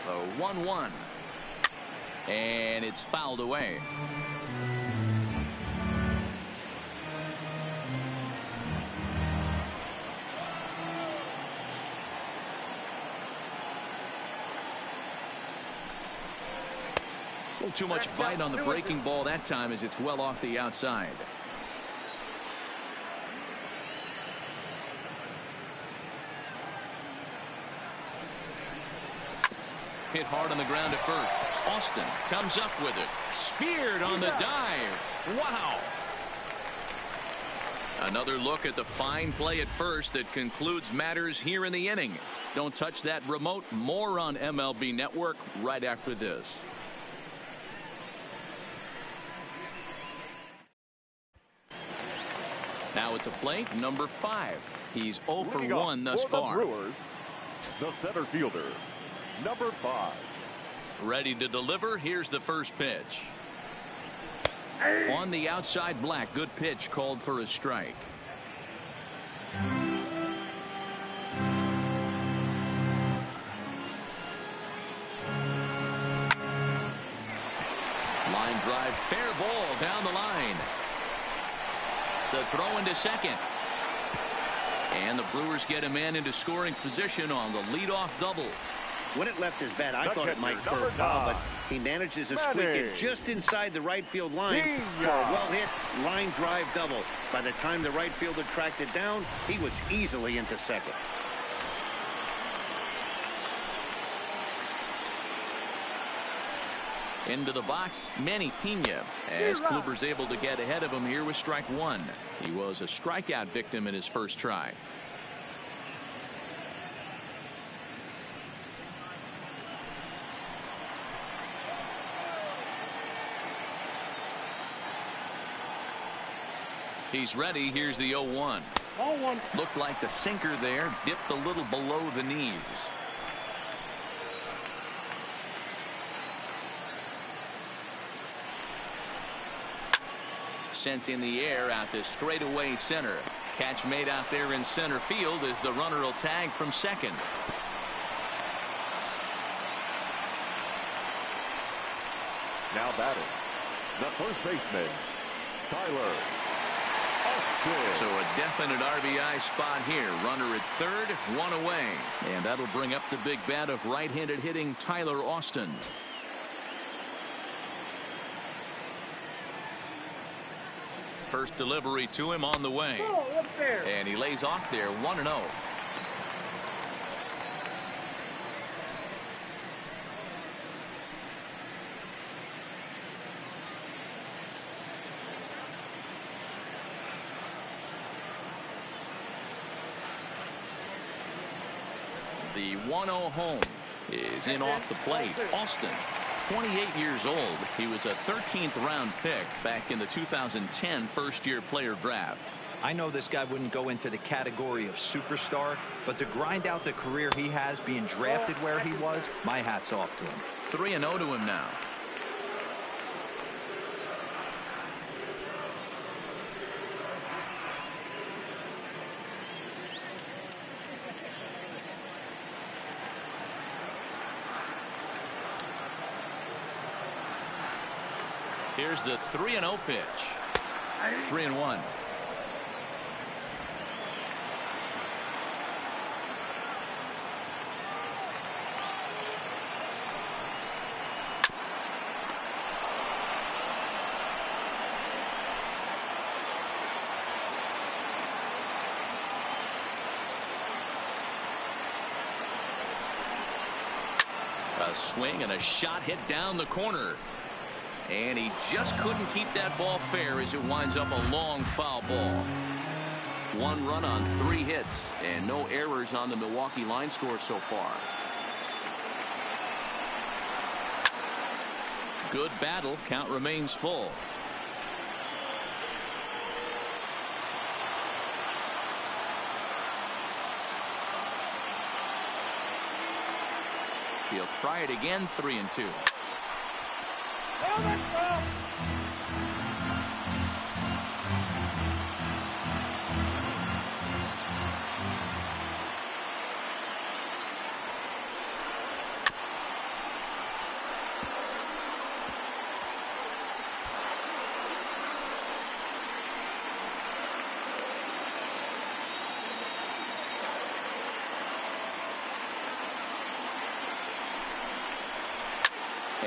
So 1-1. And it's fouled away. A little too much bite on the breaking ball that time, as it's well off the outside. Hit hard on the ground at first. Austin comes up with it. Speared on the dive. Wow. Another look at the fine play at first that concludes matters here in the inning. Don't touch that remote. More on MLB Network right after this. Now at the plate, number 5. He's 0 for 1 thus far. Brewers, the center fielder, number 5. Ready to deliver. Here's the first pitch. On the outside, Black. Good pitch, called for a strike. Line drive, fair ball down the line. The throw into second. And the Brewers get a man into scoring position on the leadoff double. When it left his bat, I thought it might curve foul, but he manages to squeak it just inside the right field line for a well-hit line drive double. By the time the right fielder tracked it down, he was easily into second. Into the box, Manny Pena, as Kluber's able to get ahead of him here with strike one. He was a strikeout victim in his first try. He's ready. Here's the 0-1. Looked like the sinker there, dipped a little below the knees. Sent in the air out to straightaway center. Catch made out there in center field as the runner will tag from second. Now batting, the first baseman, Tyler Austin. So a definite RBI spot here. Runner at third, one away. And that'll bring up the big bat of right-handed hitting Tyler Austin. First delivery to him on the way. And he lays off there, 1-0. The 1-0 home is in off the plate. Austin, 28 years old. He was a 13th round pick back in the 2010 first-year player draft. I know this guy wouldn't go into the category of superstar, but to grind out the career he has being drafted where he was, my hat's off to him. 3-0 to him now. Here's the 3-0 pitch. 3-1. A swing and a shot hit down the corner. And he just couldn't keep that ball fair as it winds up a long foul ball. 1 run on 3 hits and no errors on the Milwaukee line score so far. Good battle. Count remains full. He'll try it again. 3-2.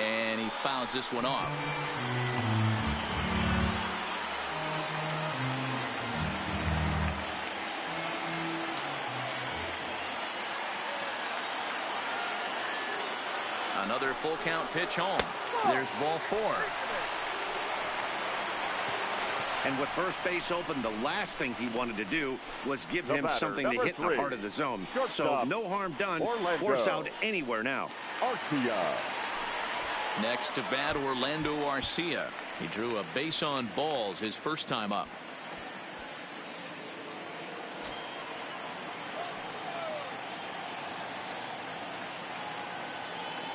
And he fouls this one off. Another full count pitch home. There's ball 4. And with first base open, the last thing he wanted to do was give him something to hit in the heart of the zone. So no harm done. Force out anywhere now. Arcia. Next to bat, Orlando Arcia. He drew a base on balls his first time up.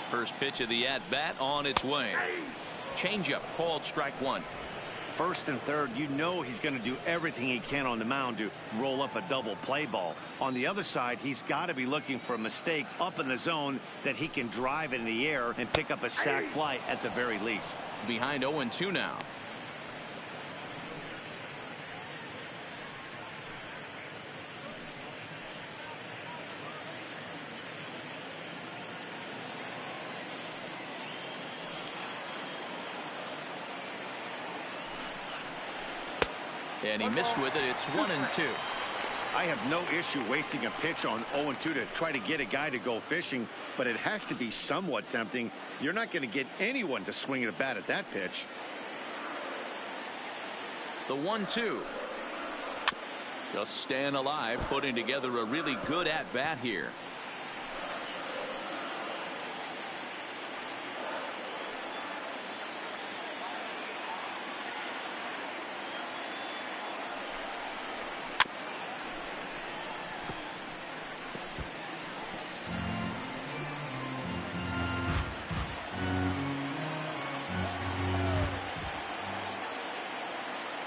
First pitch of the at-bat on its way. Changeup called strike 1. First and third, you know he's going to do everything he can on the mound to roll up a double play ball. On the other side, he's got to be looking for a mistake up in the zone that he can drive in the air and pick up a sac fly at the very least. Behind 0-2 now. And he missed with it. It's 1-2. I have no issue wasting a pitch on 0-2 to try to get a guy to go fishing, but it has to be somewhat tempting. You're not going to get anyone to swing a bat at that pitch. The 1-2. Just staying alive, putting together a really good at-bat here.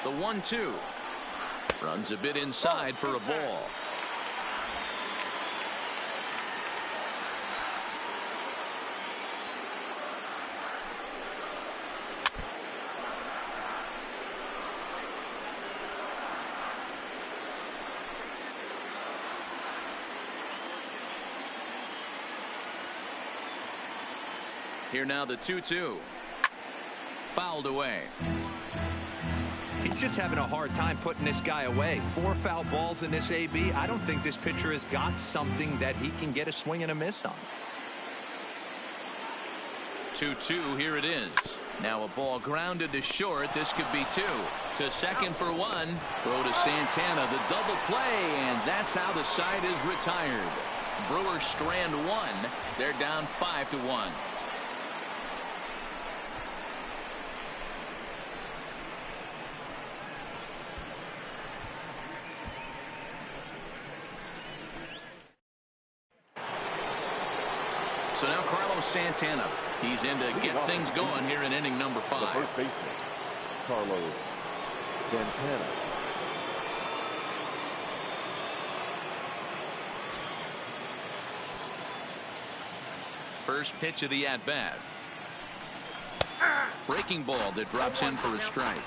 The 1-2. Runs a bit inside for a ball. Here now the 2-2. Fouled away. He's just having a hard time putting this guy away. 4 foul balls in this AB. I don't think this pitcher has got something that he can get a swing and a miss on. 2-2. Here it is. Now a ball grounded to short. This could be 2. To second for 1. Throw to Santana. The double play. And that's how the side is retired. Brewers strand one. They're down 5-1. So now Carlos Santana. He's in to get things going here in inning number 5. The first baseman, Carlos Santana. First pitch of the at-bat. Breaking ball that drops in for a strike.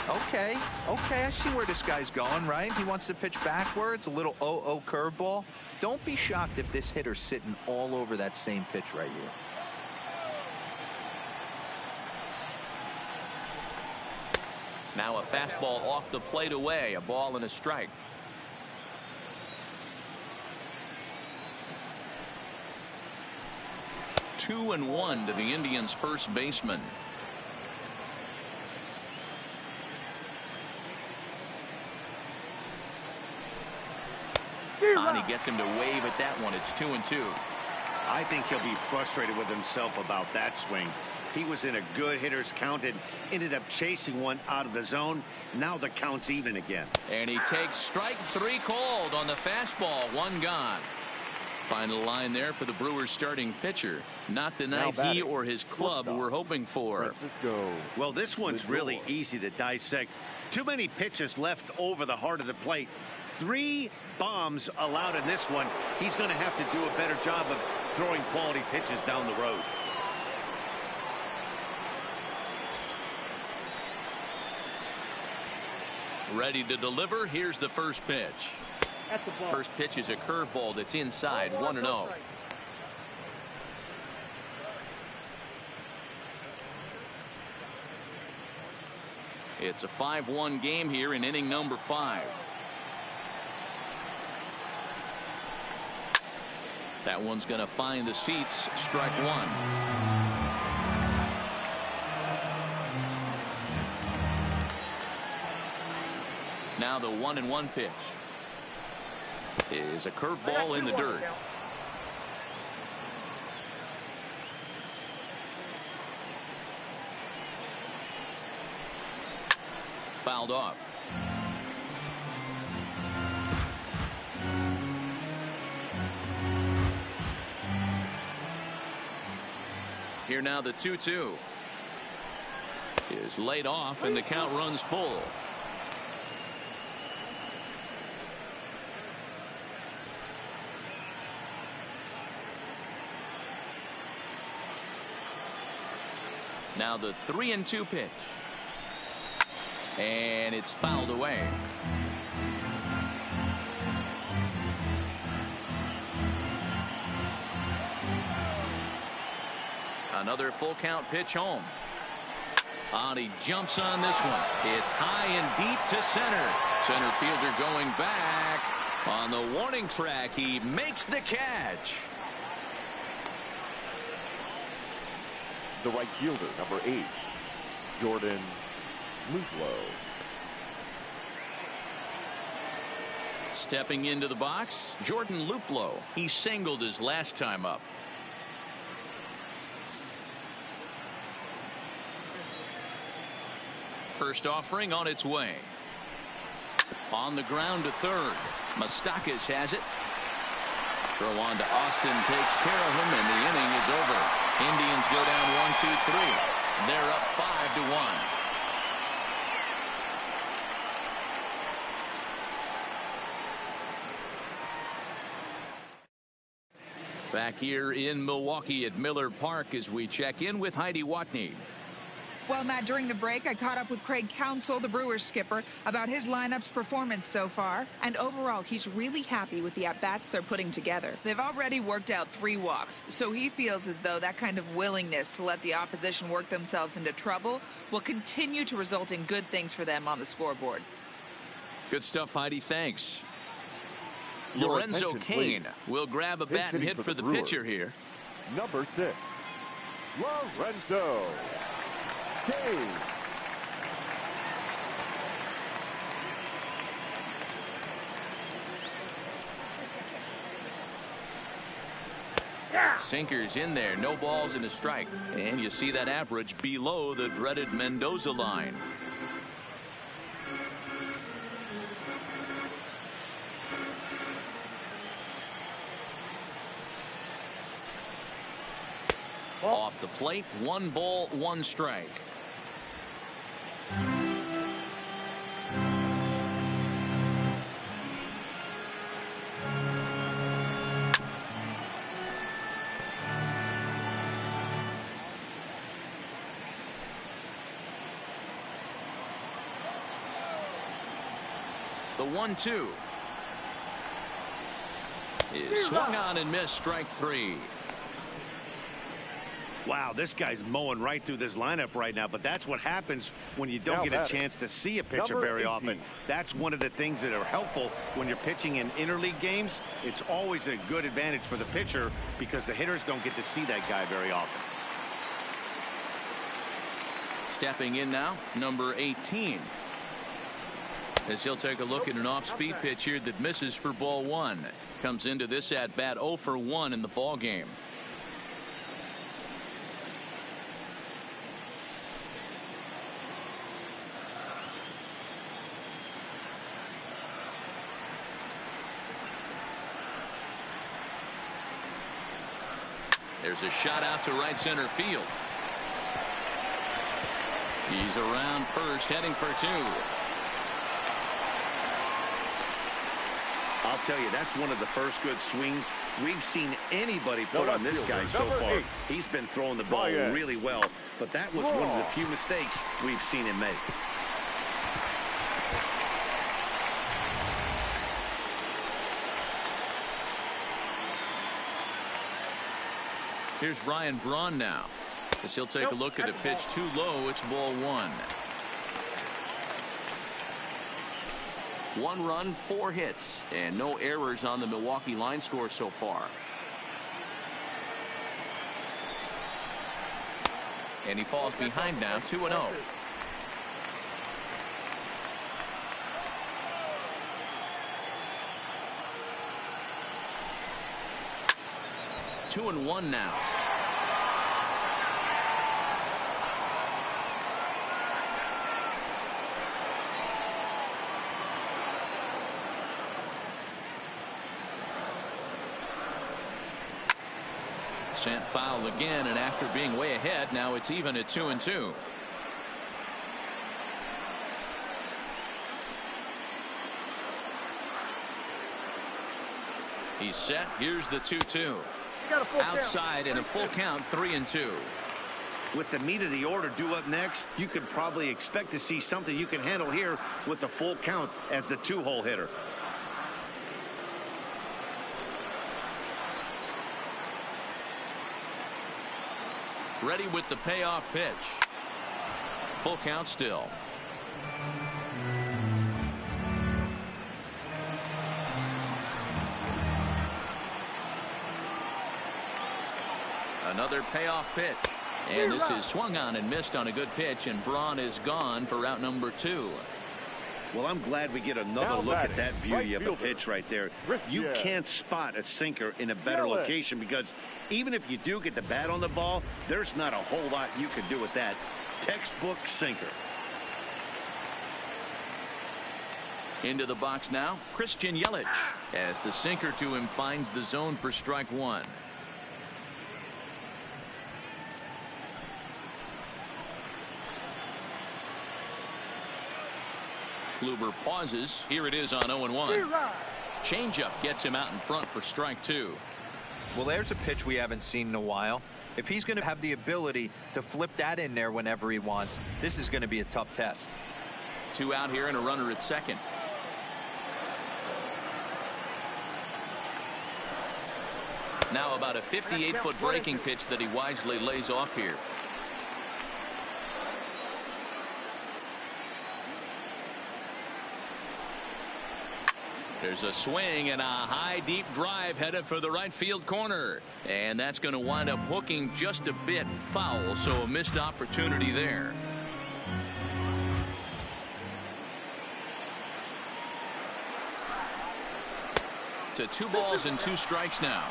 Okay, I see where this guy's going, right? He wants to pitch backwards, a little 0-0 curveball. Don't be shocked if this hitter's sitting all over that same pitch right here. Now a fastball off the plate away, a ball and a strike. Two and one to the Indians' first baseman. He gets him to wave at that one. It's 2-2. I think he'll be frustrated with himself about that swing. He was in a good hitter's count and ended up chasing one out of the zone. Now the count's even again. And he takes strike 3 called on the fastball. 1 gone. Final line there for the Brewers starting pitcher. Not the night he or his club were hoping for. Well, this one's really easy to dissect. Too many pitches left over the heart of the plate. 3 bombs allowed in this one. He's going to have to do a better job of throwing quality pitches down the road. Ready to deliver. Here's the first pitch. First pitch is a curveball that's inside. 1-0. It's a 5-1 game here in inning number 5. That one's going to find the seats. Strike 1. Now the 1-1 pitch is a curveball in the dirt. Fouled off. Here now the 2-2 is laid off and the count runs full. Now the 3-2 pitch. And it's fouled away. Another full count pitch home. And he jumps on this one. It's high and deep to center. Center fielder going back. On the warning track, he makes the catch. The right fielder, number 8, Jordan Luplow. Stepping into the box, Jordan Luplow. He singled his last time up. First offering on its way. On the ground to third. Moustakas has it. Throw on to Austin, takes care of him, and the inning is over. Indians go down 1-2-3. They're up 5-1. Back here in Milwaukee at Miller Park as we check in with Heidi Watney. Well, Matt, during the break, I caught up with Craig Counsell, the Brewers skipper, about his lineup's performance so far. And overall, he's really happy with the at-bats they're putting together. They've already worked out 3 walks, so he feels as though that kind of willingness to let the opposition work themselves into trouble will continue to result in good things for them on the scoreboard. Good stuff, Heidi. Thanks. Your Lorenzo attention, Cain please. will grab a bat and hit for the Brewers. pitcher here. Number 6, Lorenzo Cain. Sinkers in there, no balls and a strike. And you see that average below the dreaded Mendoza line. Off the plate, 1 ball, 1 strike. The 1-2 is swung on and missed, strike 3. Wow, this guy's mowing right through this lineup right now, but that's what happens when you don't get a chance to see a pitcher very often. That's one of the things that are helpful when you're pitching in interleague games. It's always a good advantage for the pitcher because the hitters don't get to see that guy very often. Stepping in now, number 18. As he'll take a look at an off-speed pitch here that misses for ball 1. Comes into this at bat 0 for 1 in the ball game. There's a shot out to right center field. He's around first, heading for 2. I'll tell you, that's one of the first good swings we've seen anybody put on this guy so far. He's been throwing the ball really well, but that was one of the few mistakes we've seen him make. Here's Ryan Braun now, as he'll take a look at a pitch too low. It's ball 1. 1 run, 4 hits, and no errors on the Milwaukee line score so far. And he falls behind now, 2-0. Two and 1 now. Sent foul again, and after being way ahead, now it's even at 2-2. He's set. Here's the 2-2. Outside in a full count, 3-2. With the meat of the order due up next, you could probably expect to see something you can handle here with the full count as the 2-hole hitter. Ready with the payoff pitch. Full count still. Another payoff pitch. And this is swung on and missed on a good pitch, and Braun is gone for route number 2. Well, I'm glad we get another look at that beauty of a pitch right there. You can't spot a sinker in a better location, because even if you do get the bat on the ball, there's not a whole lot you can do with that. Textbook sinker. Into the box now, Christian Yelich, as the sinker to him finds the zone for strike 1. Kluber pauses. Here it is on 0-1. Changeup gets him out in front for strike 2. Well, there's a pitch we haven't seen in a while. If he's going to have the ability to flip that in there whenever he wants, this is going to be a tough test. 2 out here and a runner at second. Now about a 58-foot breaking pitch that he wisely lays off here. There's a swing and a high deep drive headed for the right field corner, and that's going to wind up hooking just a bit foul, so a missed opportunity there. To 2 balls and 2 strikes now.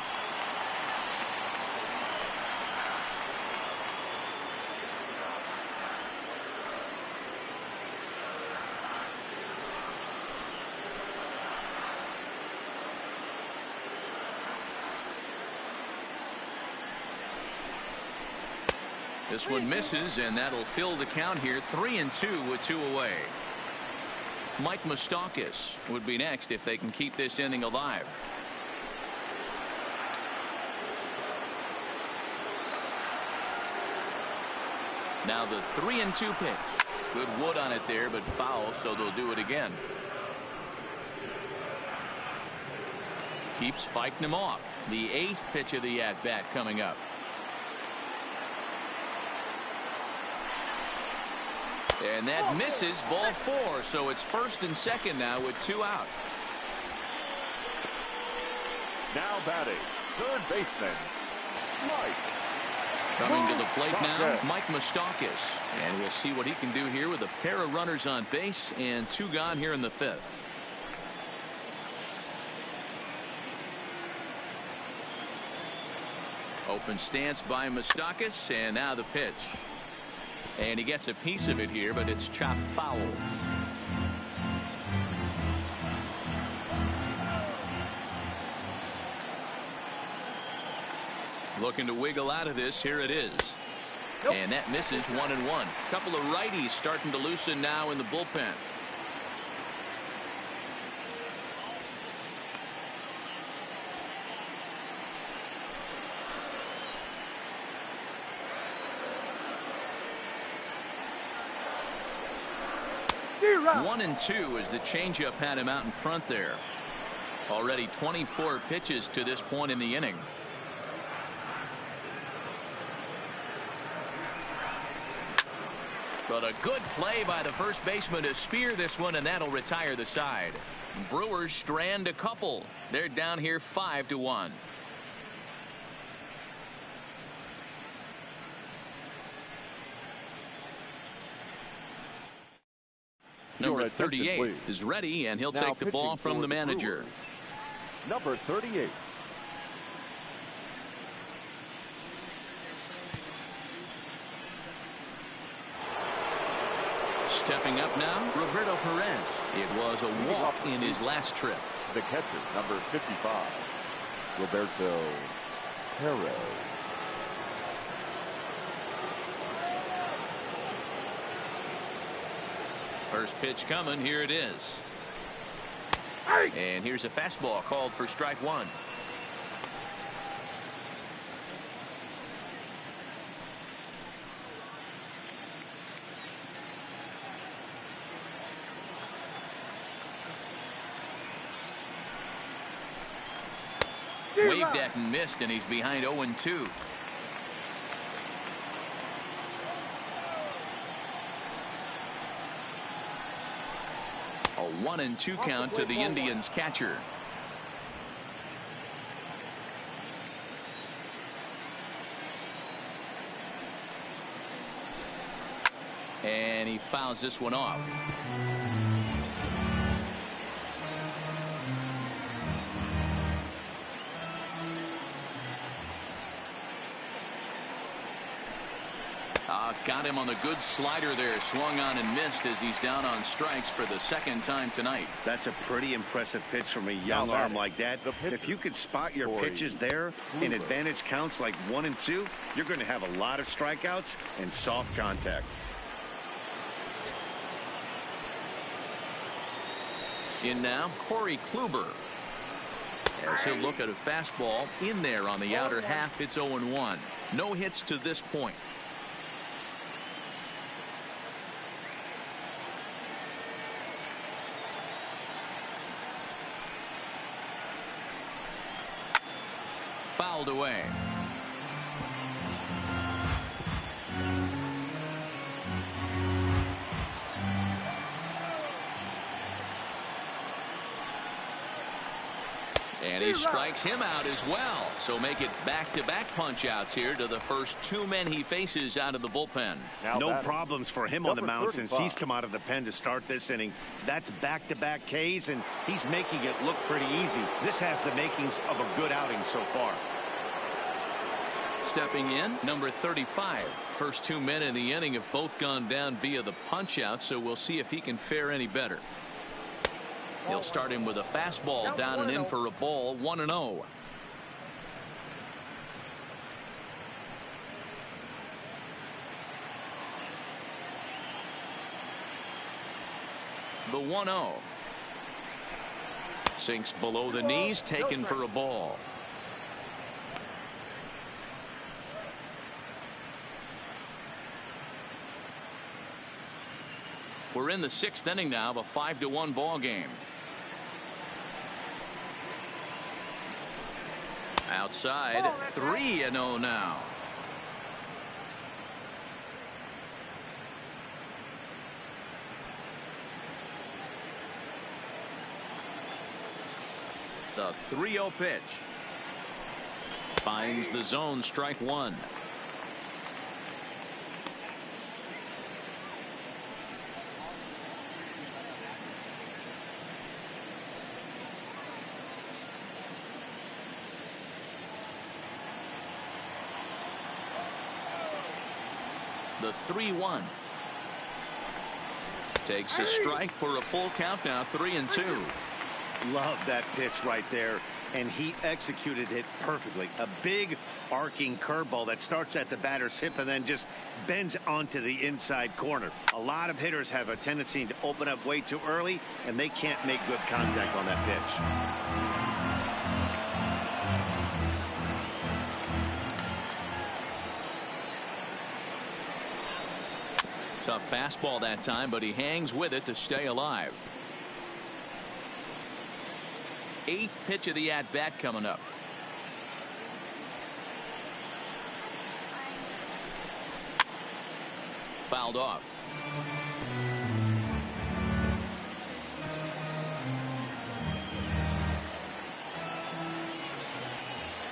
This one misses, and that'll fill the count here. 3-2 with 2 away. Mike Moustakas would be next if they can keep this inning alive. Now the 3-2 pitch. Good wood on it there, but foul, so they'll do it again. Keeps fighting him off. The 8th pitch of the at-bat coming up. And that misses, ball 4. So it's 1st and 2nd now with 2 out. Now batting, third baseman, Mike. Coming to the plate now, Mike Moustakas. And we'll see what he can do here with a pair of runners on base and 2 gone here in the 5th. Open stance by Moustakas, and now the pitch. And he gets a piece of it here, but it's chopped foul. Looking to wiggle out of this. Here it is. Nope. And that misses 1-1. Couple of righties starting to loosen now in the bullpen. Zero. 1-2 as the changeup had him out in front there. Already 24 pitches to this point in the inning. But a good play by the first baseman to spear this one, and that'll retire the side. Brewers strand a couple. They're down here 5-1. Number 38 is ready, and he'll take the ball from the manager. Number 38. Stepping up now, Roberto Perez. It was a walk in his last trip. The catcher, number 55, Roberto Perez. First pitch coming. Here it is. And here's a fastball called for strike 1. Waved at and missed, and he's behind 0-2. A 1-2 count to the Indians catcher. And he fouls this one off. Got him on the good slider there. Swung on and missed as he's down on strikes for the 2nd time tonight. That's a pretty impressive pitch from a young arm like that. If you could spot your pitches there in advantage counts like 1 and 2, you're going to have a lot of strikeouts and soft contact. In now, Corey Kluber. As he'll look at a fastball in there on the outer half. It's 0-1. No hits to this point. Fouled away. And he strikes him out as well. So make it back-to-back punch-outs here to the first 2 men he faces out of the bullpen. No problems for him on the mound since he's come out of the pen to start this inning. That's back-to-back Ks, and he's making it look pretty easy. This has the makings of a good outing so far. Stepping in, number 35. First 2 men in the inning have both gone down via the punch-out, so we'll see if he can fare any better. He'll start him with a fastball down and in for a ball. 1-0. The 1-0. Sinks below the knees, taken for a ball. We're in the 6th inning now of a 5-1 ball game. Outside, 3-0 now. The 3-0 pitch. Finds the zone, strike one. The 3-1. Takes a strike for a full count now, 3-2. Love that pitch right there, and he executed it perfectly. A big arcing curveball that starts at the batter's hip and then just bends onto the inside corner. A lot of hitters have a tendency to open up way too early, and they can't make good contact on that pitch. Tough fastball that time, but he hangs with it to stay alive. 8th pitch of the at-bat coming up. Fouled off.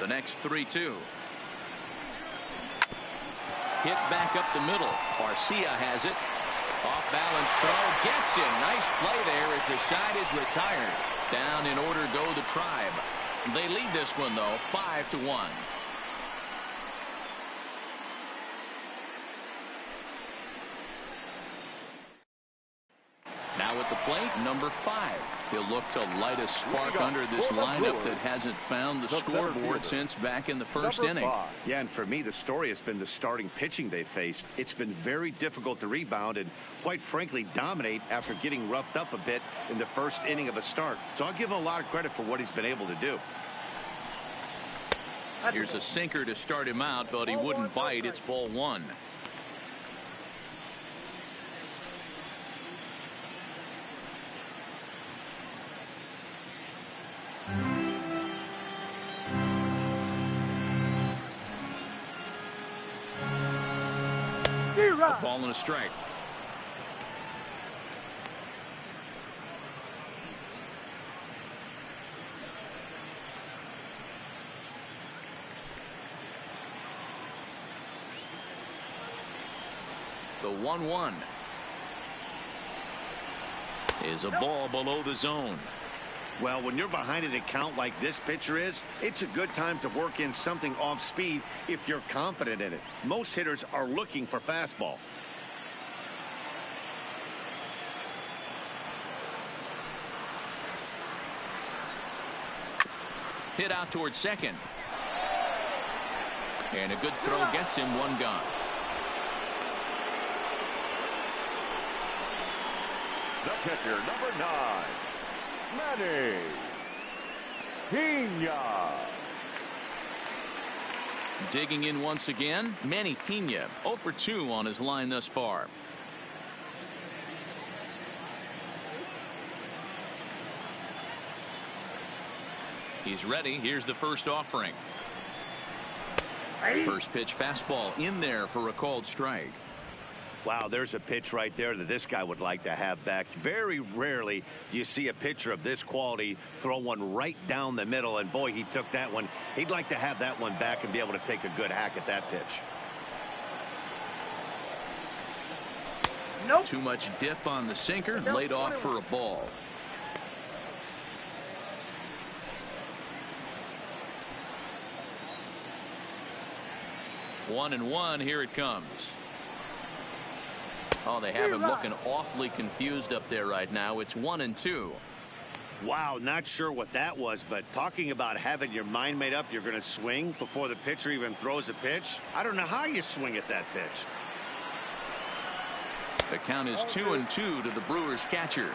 The next 3-2. Hit back up the middle. Garcia has it. Off balance throw. Gets in. Nice play there as the side is retired. Down in order go the Tribe. They lead this one though 5-1. Now at the plate, number 5. He'll look to light a spark under this lineup that hasn't found the scoreboard since back in the 1st inning. Yeah, and for me, the story has been the starting pitching they faced. It's been very difficult to rebound and, quite frankly, dominate after getting roughed up a bit in the 1st inning of a start. So I'll give him a lot of credit for what he's been able to do. Here's a sinker to start him out, but he wouldn't bite. It's ball 1. A ball and a strike. The 1-1 is a ball below the zone. Well, when you're behind an account like this pitcher is, it's a good time to work in something off speed if you're confident in it. Most hitters are looking for fastball. Hit out towards second. And a good throw gets him one gone. The pitcher, number 9. Manny Pena. Digging in once again, Manny Pena, 0 for 2 on his line thus far. He's ready. Here's the first offering. First pitch fastball in there for a called strike. Wow, there's a pitch right there that this guy would like to have back. Very rarely do you see a pitcher of this quality throw one right down the middle, and boy, he took that one. He'd like to have that one back and be able to take a good hack at that pitch. Nope. Too much dip on the sinker, laid off for a ball. One and one, here it comes. Oh, they have him looking awfully confused up there right now. It's 1-2. Wow, not sure what that was, but talking about having your mind made up, you're going to swing before the pitcher even throws a pitch. I don't know how you swing at that pitch. The count is 2-2 to the Brewers catcher.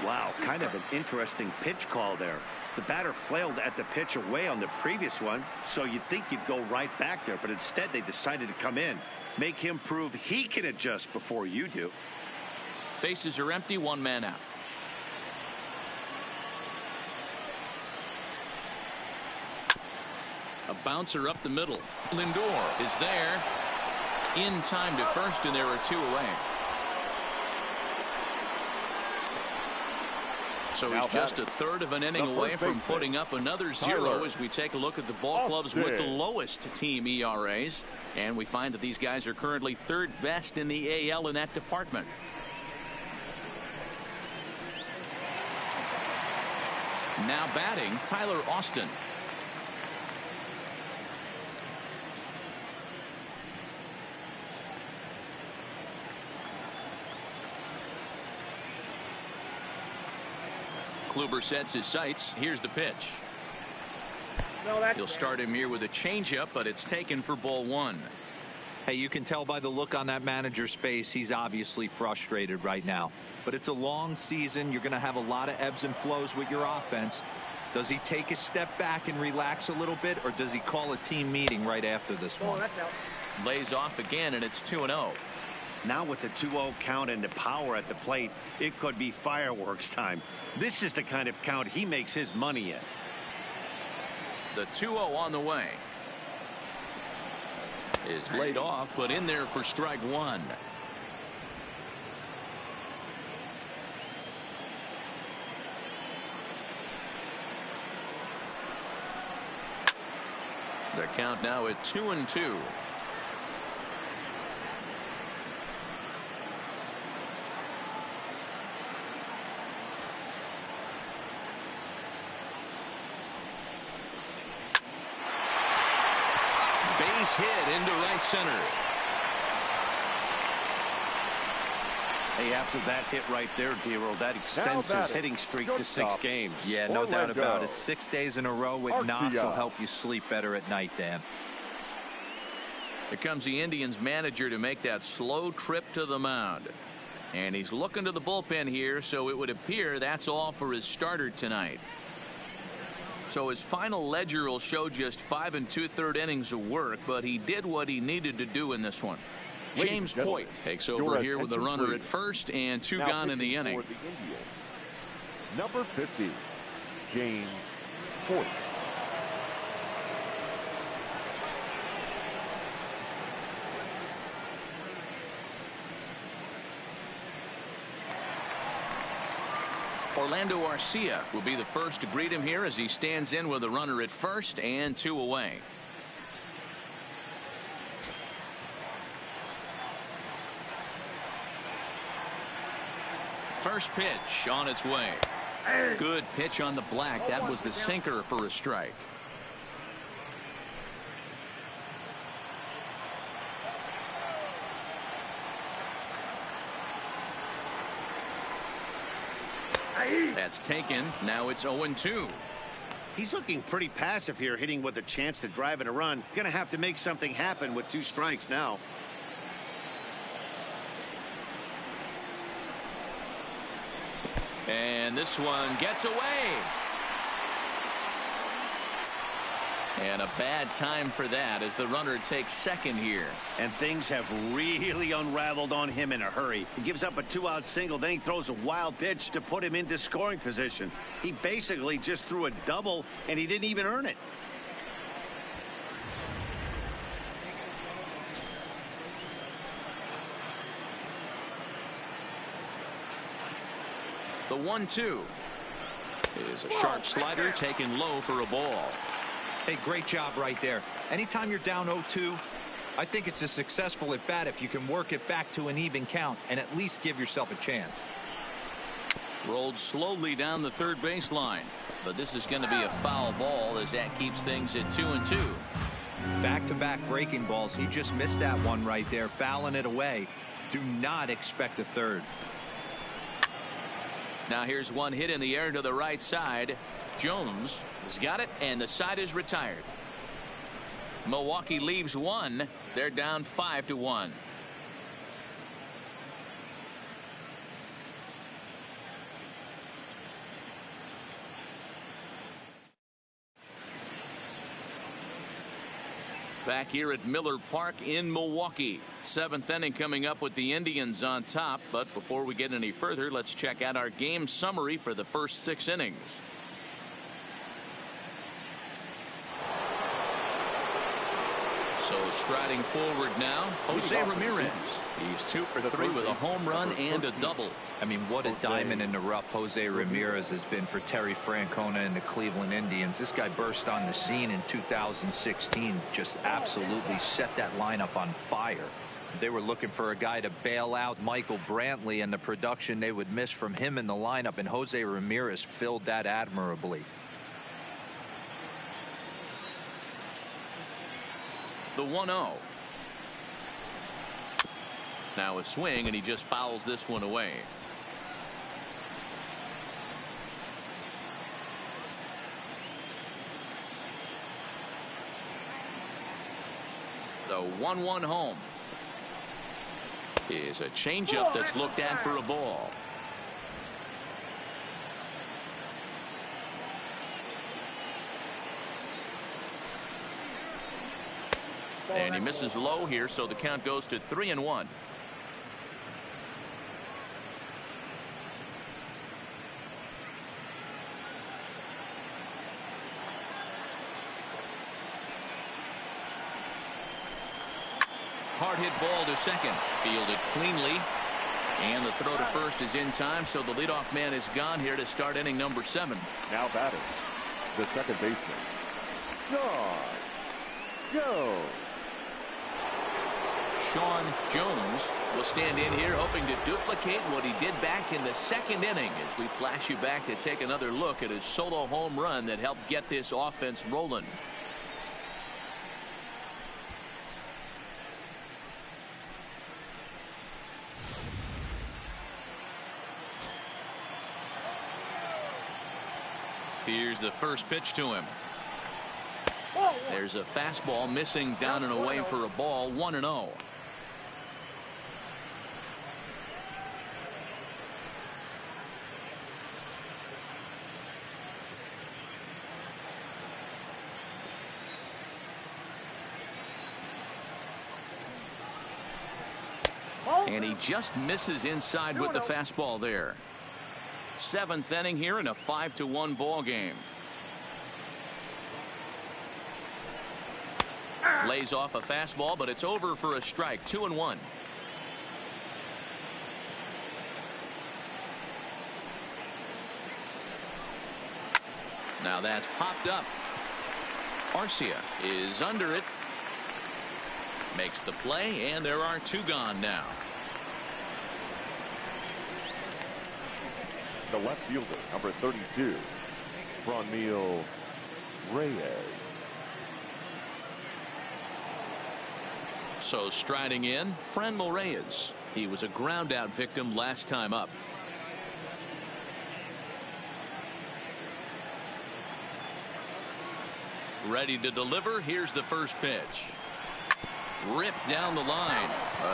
Wow, kind of an interesting pitch call there. The batter flailed at the pitch away on the previous one, so you'd think you'd go right back there, but instead they decided to come in. Make him prove he can adjust before you do. Bases are empty, one man out. A bouncer up the middle. Lindor is there in time to first, and there are two away. So he's just a third of an inning away from putting up another 0 as we take a look at the ball clubs with the lowest team ERAs. And we find that these guys are currently third best in the AL in that department. Now batting, Tyler Austin. Kluber sets his sights. Here's the pitch. He'll start him here with a changeup, but it's taken for ball one. Hey, you can tell by the look on that manager's face, he's obviously frustrated right now. But it's a long season. You're going to have a lot of ebbs and flows with your offense. Does he take a step back and relax a little bit, or does he call a team meeting right after this one? Lays off again, and it's 2-0. Now with the 2-0 count and the power at the plate, it could be fireworks time. This is the kind of count he makes his money in. The 2-0 on the way. Is laid off, but in there for strike one. The count now at 2-2. Base hit into right center. Hey, after that hit right there, Dero, that extends his hitting streak to 6 games. Yeah, no doubt about it. 6 days in a row with knocks will help you sleep better at night, Dan. Here comes the Indians manager to make that slow trip to the mound. And he's looking to the bullpen here, so it would appear that's all for his starter tonight. So his final ledger will show just 5 2/3 innings of work, but he did what he needed to do in this one. James Hoyt takes over here with the runner at first and 2 gone in the inning. Number 50, James Hoyt. Orlando Arcia will be the first to greet him here as he stands in with a runner at first and 2 away. First pitch on its way. Good pitch on the black. That was the sinker for a strike. That's taken. Now it's 0-2. He's looking pretty passive here, hitting with a chance to drive in a run. Gonna have to make something happen with 2 strikes now. And this one gets away. And a bad time for that as the runner takes second here. And things have really unraveled on him in a hurry. He gives up a 2-out single, then he throws a wild pitch to put him into scoring position. He basically just threw a double, and he didn't even earn it. The 1-2 is a sharp slider taken low for a ball. Hey, great job right there. Anytime you're down 0-2, I think it's a successful at bat if you can work it back to an even count and at least give yourself a chance. Rolled slowly down the third baseline, but this is going to be a foul ball as that keeps things at 2-2. Back-to-back breaking balls. He just missed that one right there, fouling it away. Do not expect a third. Now here's one hit in the air to the right side. Jones has got it, and the side is retired. Milwaukee leaves one. They're down 5-1. Back here at Miller Park in Milwaukee. 7th inning coming up with the Indians on top. But before we get any further, let's check out our game summary for the first 6 innings. So striding forward now, Jose Ramirez. He's 2 for 3 with a home run and a double. I mean, what a diamond in the rough Jose Ramirez has been for Terry Francona and the Cleveland Indians. This guy burst on the scene in 2016, just absolutely set that lineup on fire. They were looking for a guy to bail out Michael Brantley and the production they would miss from him in the lineup, and Jose Ramirez filled that admirably. The 1-0. Now a swing, and he just fouls this one away. The 1-1 home is a changeup that's looked at for a ball. And he misses low here, so the count goes to 3-1. Hard hit ball to second, fielded cleanly, and the throw to first is in time, so the leadoff man is gone here to start inning number 7. Now batting, the second baseman, Sean Jones. Sean Jones will stand in here hoping to duplicate what he did back in the 2nd inning as we flash you back to take another look at his solo home run that helped get this offense rolling. Here's the first pitch to him. There's a fastball missing down and away for a ball. 1-0. And he just misses inside with the fastball there. 7th inning here in a 5-1 ball game. Lays off a fastball, but it's over for a strike. 2-1. Now that's popped up. Arcia is under it. Makes the play, and there are 2 gone now. The left fielder, number 32, Franmil Reyes. So striding in, Franmil Reyes. He was a ground out victim last time up. Ready to deliver. Here's the first pitch. Ripped down the line.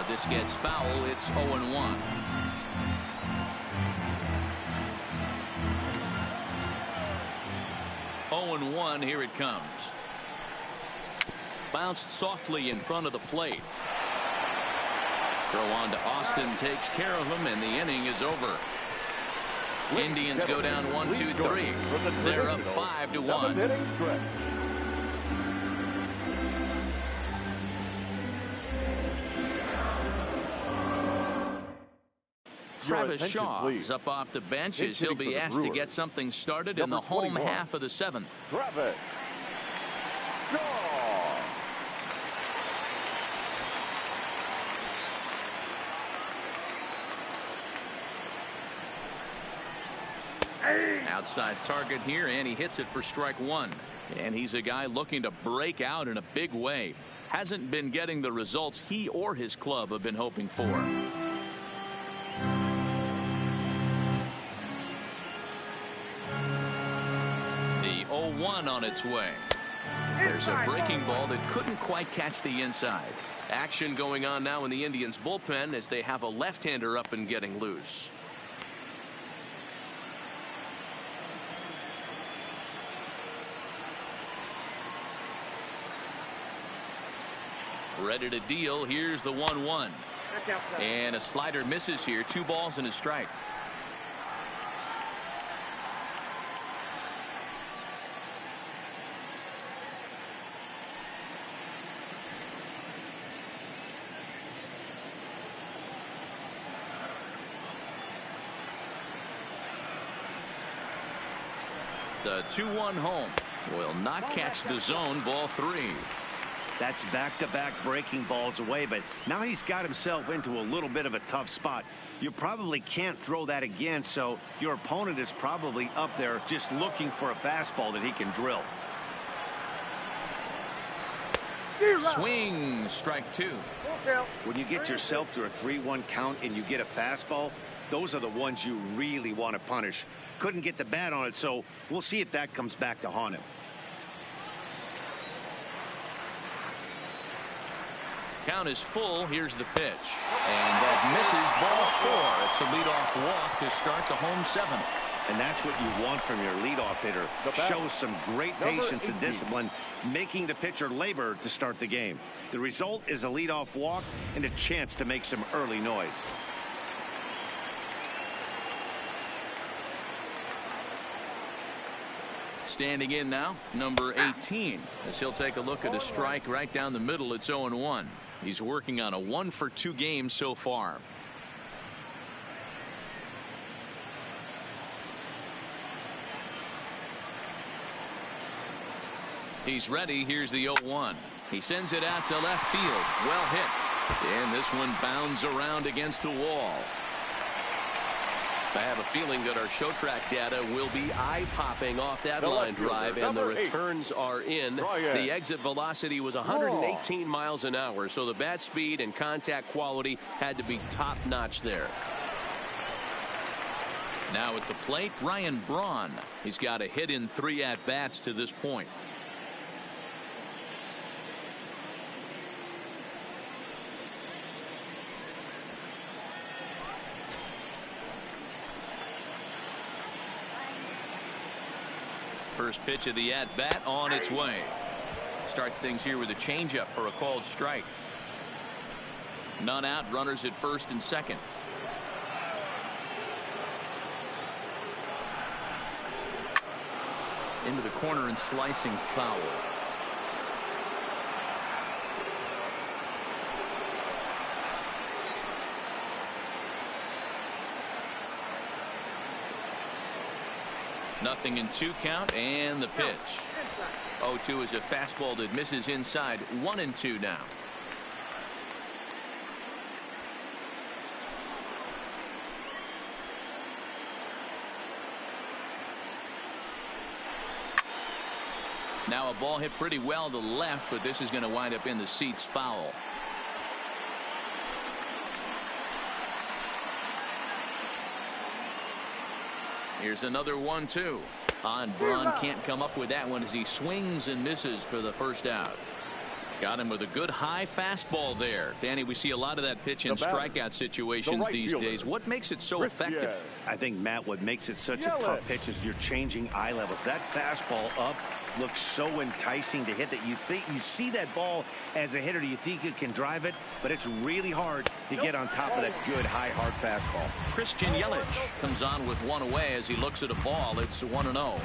This gets foul. It's 0-1. Here it comes. Bounced softly in front of the plate. Throw on to Austin takes care of him, and the inning is over. Indians go down 1-2-3. They're up 5-1. Travis Shaw is up off the bench as he'll be asked to get something started in the home half of the 7th. Travis Shaw. Outside target here, and he hits it for strike 1. And he's a guy looking to break out in a big way. Hasn't been getting the results he or his club have been hoping for. The 0-1 on its way. There's a breaking ball that couldn't quite catch the inside. Action going on now in the Indians bullpen as they have a left-hander up and getting loose. Ready to deal. Here's the 1-1. And a slider misses here. 2 balls and a strike. The 2-1 home will not catch the zone. Ball 3. That's back-to-back breaking balls away, but now he's got himself into a little bit of a tough spot. You probably can't throw that again, so your opponent is probably up there just looking for a fastball that he can drill. Swing, strike 2. When you get yourself to a 3-1 count and you get a fastball, those are the ones you really want to punish. Couldn't get the bat on it, so we'll see if that comes back to haunt him. Count is full. Here's the pitch. And that misses. Ball 4. It's a leadoff walk to start the home 7th. And that's what you want from your leadoff hitter. Shows some great patience and discipline, making the pitcher labor to start the game. The result is a leadoff walk and a chance to make some early noise. Standing in now, number 18, as he'll take a look at a strike right down the middle. It's 0-1. He's working on a 1-for-2 game so far. He's ready. Here's the 0-1. He sends it out to left field. Well hit. And this one bounds around against the wall. I have a feeling that our show track data will be eye-popping off that line drive, and the returns are in. The exit velocity was 118 miles an hour, so the bat speed and contact quality had to be top-notch there. Now at the plate, Ryan Braun. He's got a hit in 3 at-bats to this point. First pitch of the at-bat on its way. Starts things here with a changeup for a called strike. None out, runners at first and second. Into the corner and slicing foul. Nothing in 2 count, and the pitch. 0-2 is a fastball that misses inside. 1-2 now. Now a ball hit pretty well to the left, but this is going to wind up in the seats. Foul. Here's another 1-2 on Braun. Can't come up with that one as he swings and misses for the first out. Got him with a good high fastball there. Danny, we see a lot of that pitch in strikeout situations these days. What makes it so effective? I think, Matt, what makes it such a tough pitch is you're changing eye levels. That fastball up looks so enticing to hit that you see that ball as a hitter, you think you can drive it, but it's really hard to get on top of that good high hard fastball. Christian Yelich comes on with 1 away as he looks at a ball. It's 1-0.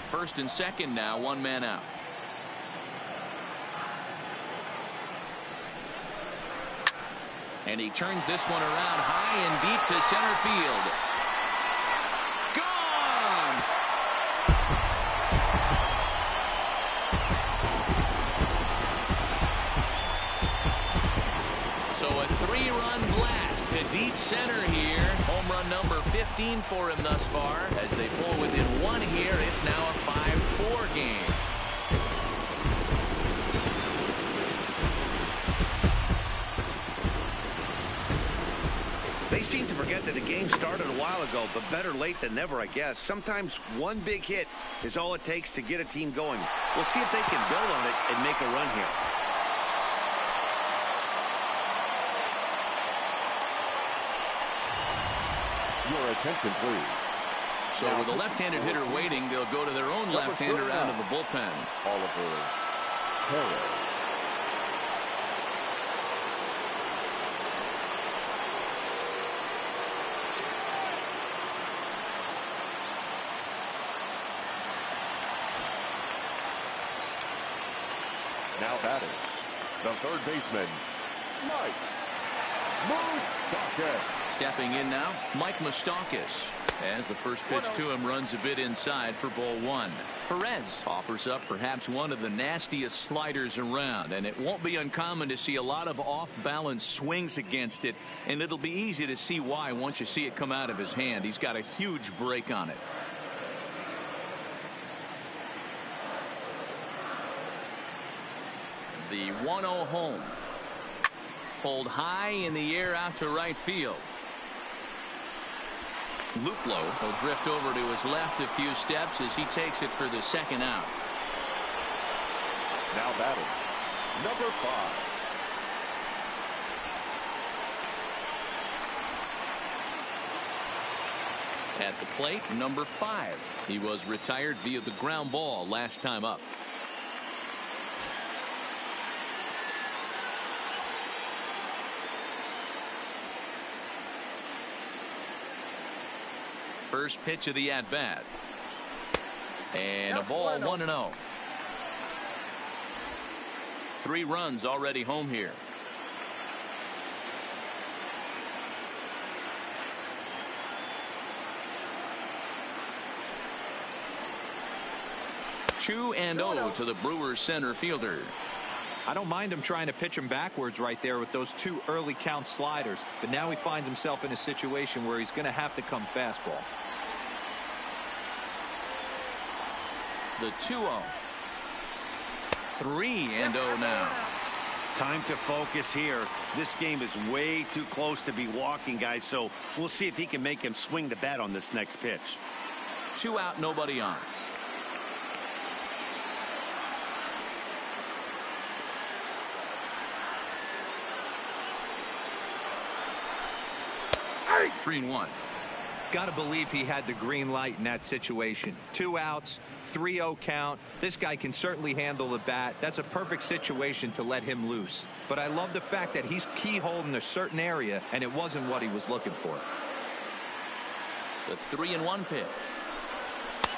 First and second now, 1 man out. And he turns this one around high and deep to center field. Gone! So a 3-run blast to deep center here. Home run number 15 for him thus far. As they pull within 1 here, it's now a 5-4 game. They seem to forget that the game started a while ago, but better late than never, I guess. Sometimes one big hit is all it takes to get a team going. We'll see if they can build on it and make a run here. Your attention, please. So with a left-handed hitter waiting, they'll go to their own left-hander out of the bullpen. Oliver Perez. Now batting, the third baseman, Mike Moustakas. Stepping in now, Mike Moustakas. As the first pitch to him runs a bit inside for ball one. Perez offers up perhaps one of the nastiest sliders around, and it won't be uncommon to see a lot of off-balance swings against it, and it'll be easy to see why once you see it come out of his hand. He's got a huge break on it. The 1-0 home. Pulled high in the air out to right field. Luplow will drift over to his left a few steps as he takes it for the second out. Now batting, number 5. At the plate, number 5. He was retired via the ground ball last time up. First pitch of the at-bat. And a ball, 1-0. 3 runs already home here. Two and 0 to the Brewers center fielder. I don't mind him trying to pitch him backwards right there with those 2 early count sliders, but now he finds himself in a situation where he's going to have to come fastball. The 2-0. 3-0 now. Time to focus here. This game is way too close to be walking, guys, so we'll see if he can make him swing the bat on this next pitch. 2 out, nobody on. Hey! 3-1. Got to believe he had the green light in that situation. 2 outs, 3-0 count. This guy can certainly handle the bat. That's a perfect situation to let him loose. But I love the fact that he's keyholed in a certain area, and it wasn't what he was looking for. The 3-1 pitch.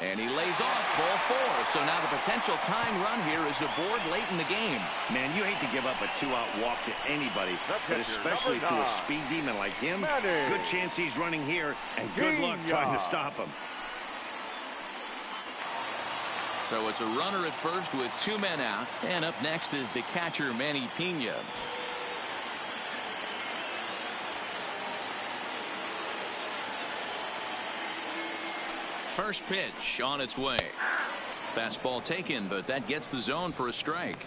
And he lays off ball 4. So now the potential tying run here is aboard late in the game. Man, you hate to give up a 2-out walk to anybody, but especially to a speed demon like him. Good chance he's running here, and good luck trying to stop him. So it's a runner at first with 2 men out, and up next is the catcher Manny Pena. First pitch on its way. Fastball taken, but that gets the zone for a strike.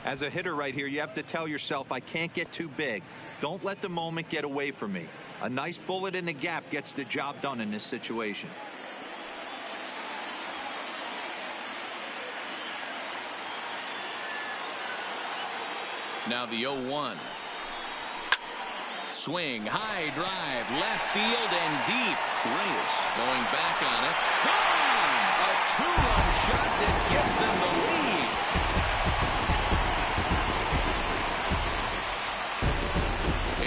As a hitter right here, you have to tell yourself, I can't get too big. Don't let the moment get away from me. A nice bullet in the gap gets the job done in this situation. Now the 0-1. Swing, high drive, left field and deep. Reyes going back on it. Gone! A 2-run shot that gives them the lead.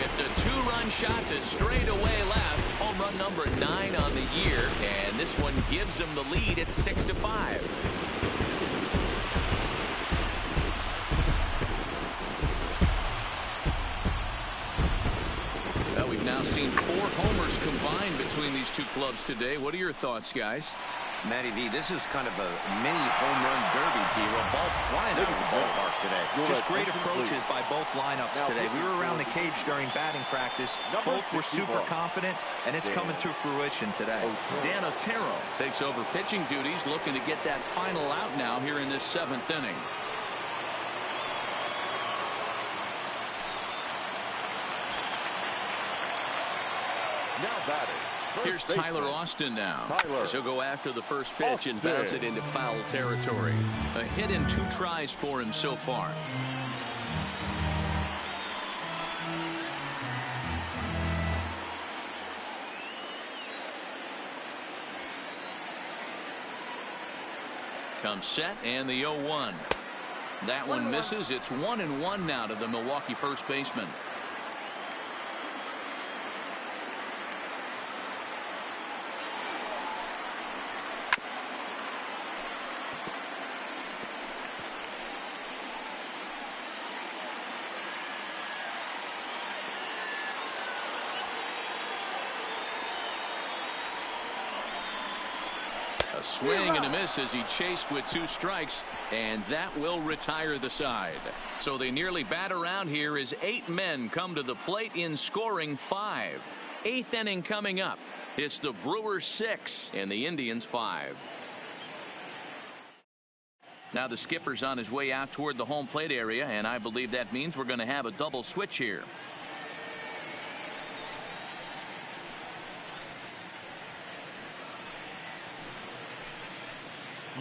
It's a 2-run shot to straightaway left. Home run number 9 on the year, and this one gives them the lead at 6-5. We've now seen 4 homers combined between these 2 clubs today. What are your thoughts, guys? Matty V, this is kind of a mini home run derby, a ball flying out of the ballpark today. Just great approaches by both lineups today. We were around the cage during batting practice. Both were super confident, and it's coming to fruition today. Dan Otero takes over pitching duties, looking to get that final out now here in this 7th inning. Now batting. Here's Tyler Austin now. As he'll go after the first pitch and bounce it into foul territory. A hit in 2 tries for him so far. Comes set and the 0-1. That one misses. It's 1-1 now to the Milwaukee first baseman. A swing and a miss as he chased with 2 strikes, and that will retire the side. So they nearly bat around here as 8 men come to the plate in scoring 5. 8th inning coming up. It's the Brewers 6 and the Indians 5. Now the skipper's on his way out toward the home plate area, and I believe that means we're going to have a double switch here.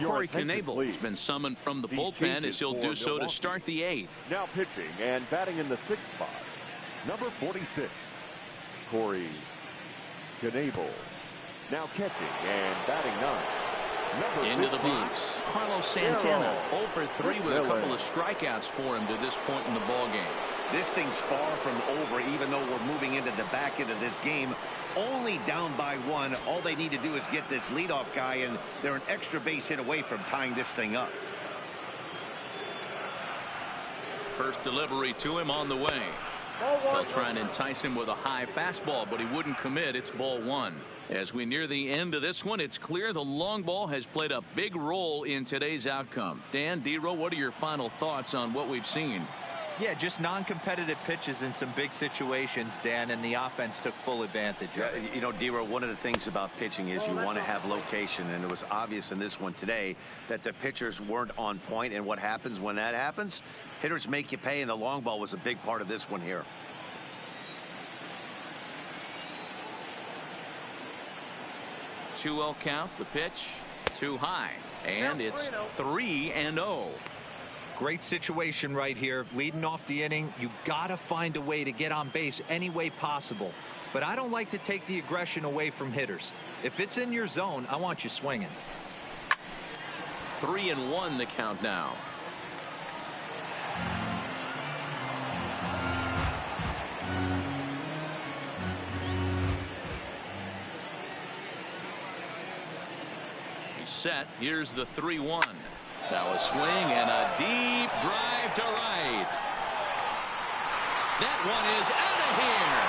Corey Knebel has been summoned from the bullpen as he'll do so to start the 8th. Now pitching and batting in the 6th spot, number 46, Corey Knebel. Now catching and batting 9, into the box, Carlos Santana, 0 for 3 with a couple of strikeouts for him to this point in the ball game. This thing's far from over, even though we're moving into the back end of this game. Only down by 1. All they need to do is get this leadoff guy, and they're an extra base hit away from tying this thing up. First delivery to him on the way. They'll try and entice him with a high fastball, but he wouldn't commit. It's ball 1. As we near the end of this one, it's clear the long ball has played a big role in today's outcome. Dan, D-Row, what are your final thoughts on what we've seen? Yeah, just non-competitive pitches in some big situations, Dan, and the offense took full advantage of it. You know, D-Row, one of the things about pitching is you want to have location, and it was obvious in this one today that the pitchers weren't on point, and what happens when that happens? Hitters make you pay, and the long ball was a big part of this one here. Two-0 count, the pitch, too high, and it's 3-0. Great situation right here. Leading off the inning, you gotta find a way to get on base any way possible. But I don't like to take the aggression away from hitters. If it's in your zone, I want you swinging. 3-1 the count now. He's set. Here's the 3-1. Now a swing and a deep drive to right. That one is out of here.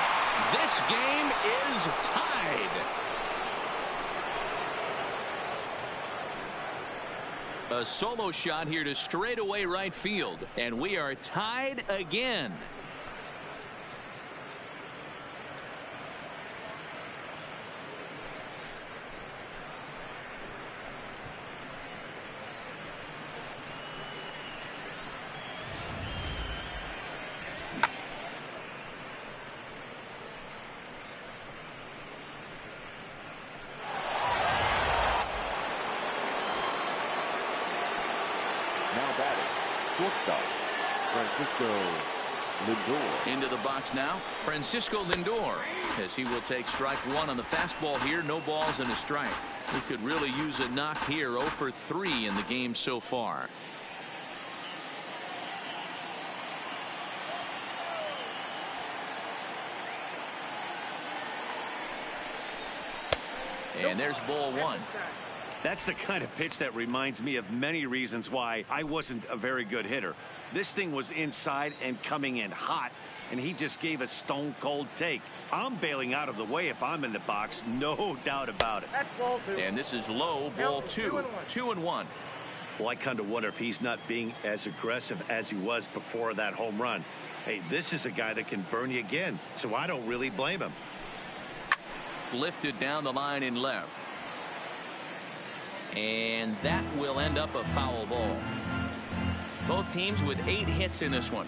This game is tied. A solo shot here to straightaway right field, and we are tied again. Into the box now, Francisco Lindor, as he will take strike 1 on the fastball here. No balls and a strike. He could really use a knock here. 0 for 3 in the game so far. And there's ball 1. That's the kind of pitch that reminds me of many reasons why I wasn't a very good hitter. This thing was inside and coming in hot, and he just gave a stone cold take. I'm bailing out of the way if I'm in the box, no doubt about it. That's ball 2. And this is low, ball 2. 2-1. Well, I kind of wonder if he's not being as aggressive as he was before that home run. Hey, this is a guy that can burn you again, so I don't really blame him. Lifted down the line in left. And that will end up a foul ball. Both teams with 8 hits in this one.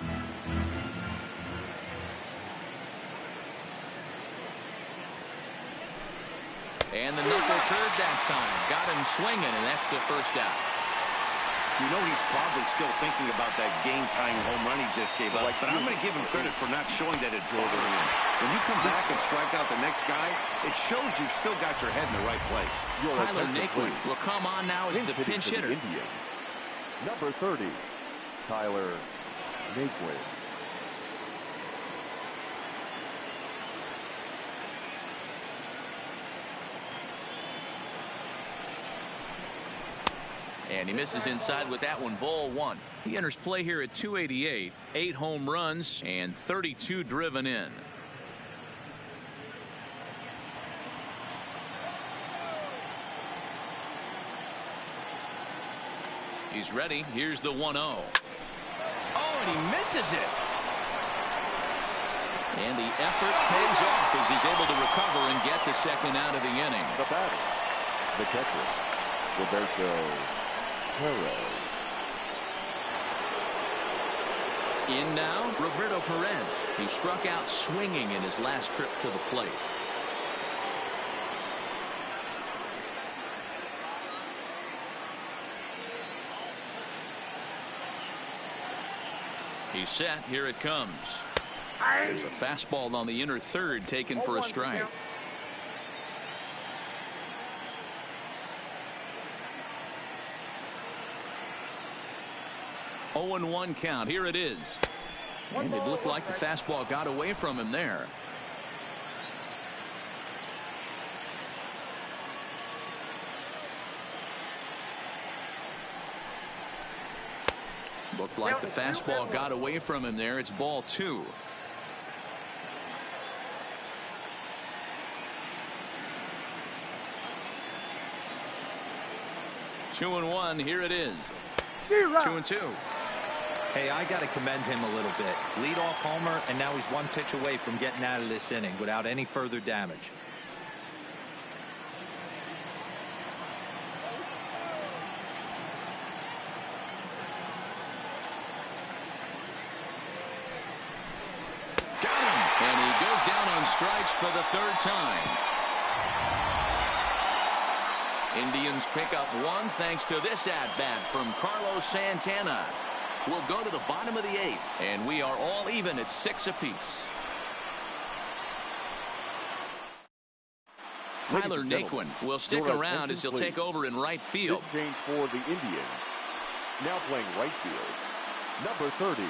And the knuckle curve that time. Got him swinging, and that's the first out. You know he's probably still thinking about that game-tying home run he just gave up. But I'm going to give him credit for not showing that it drove him in. When you come back and strike out the next guy, it shows you've still got your head in the right place. Tyler Naquin will come on now as the pinch hitter. Number 30, Tyler Naquin. And he misses inside with that one. Ball 1. He enters play here at 288. 8 home runs and 32 driven in. He's ready. Here's the 1-0. Oh, and he misses it. And the effort pays off as he's able to recover and get the second out of the inning. The batter, the catcher, Roberto Perez. In now, Roberto Perez. He struck out swinging in his last trip to the plate. He's set. Here it comes. There's a fastball on the inner third taken for a strike. Oh, 0-1 count. Here it is. And it looked like the fastball got away from him there. Looked like the fastball got away from him there. It's ball 2. Two and 1. Here it is. 2-2. Hey, I got to commend him a little bit. Leadoff homer, and now he's one pitch away from getting out of this inning without any further damage. Got him. And he goes down on strikes for the third time. Indians pick up 1 thanks to this at-bat from Carlos Santana. We'll go to the bottom of the 8th, and we are all even at 6 apiece. Tyler Naquin will stick around as he'll take over in right field. This change for the Indians. Now playing right field, number 30,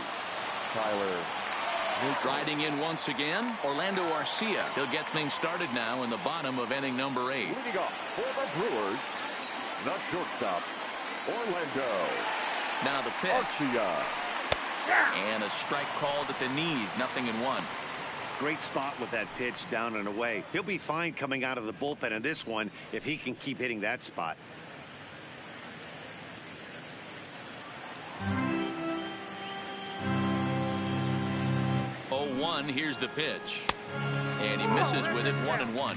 Tyler Naquin. Riding in once again, Orlando Arcia. He'll get things started now in the bottom of inning number 8. Leading off for the Brewers, the shortstop, Orlando. Now the pitch. Arcia. And a strike called at the knees. 0-1. Great spot with that pitch down and away. He'll be fine coming out of the bullpen in this one if he can keep hitting that spot. Oh, 1. Here's the pitch. And he misses with it. 1-1.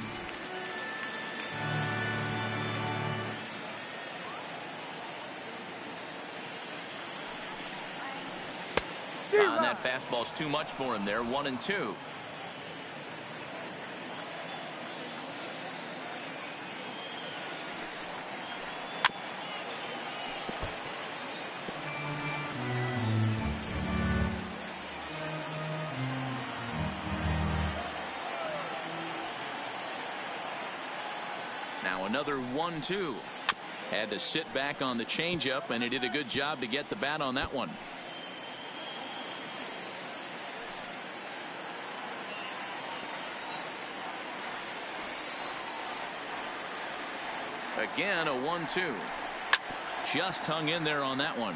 And that fastball's too much for him there. 1-2. Now another 1-2. Had to sit back on the changeup, and he did a good job to get the bat on that one. Again, a 1-2. Just hung in there on that one.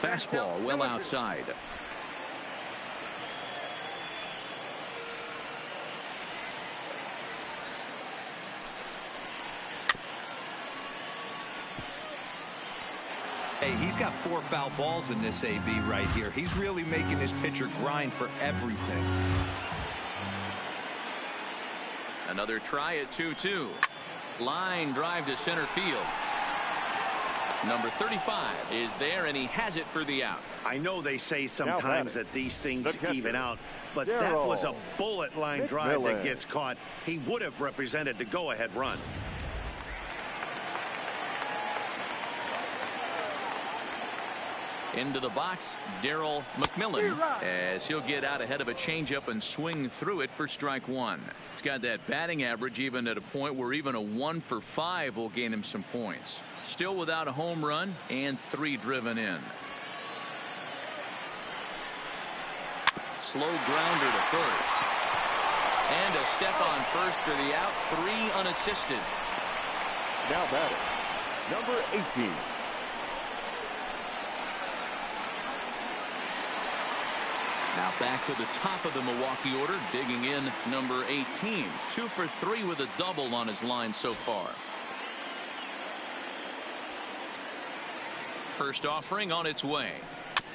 Fastball well outside. Hey, he's got 4 foul balls in this AB right here. He's really making his pitcher grind for everything. Another try at 2-2. Line drive to center field. Number 35 is there, and he has it for the out. I know they say sometimes that these things even out, but that was a bullet line drive that gets caught. He would have represented the go-ahead run. Into the box, Darryl McMillan, as he'll get out ahead of a changeup and swing through it for strike 1. He's got that batting average even at a point where even a 1 for 5 will gain him some points. Still without a home run and 3 driven in. Slow grounder to first. And a step on first for the out. 3 unassisted. Now batting, number 18. Now back to the top of the Milwaukee order, digging in number 18. 2 for 3 with a double on his line so far. First offering on its way.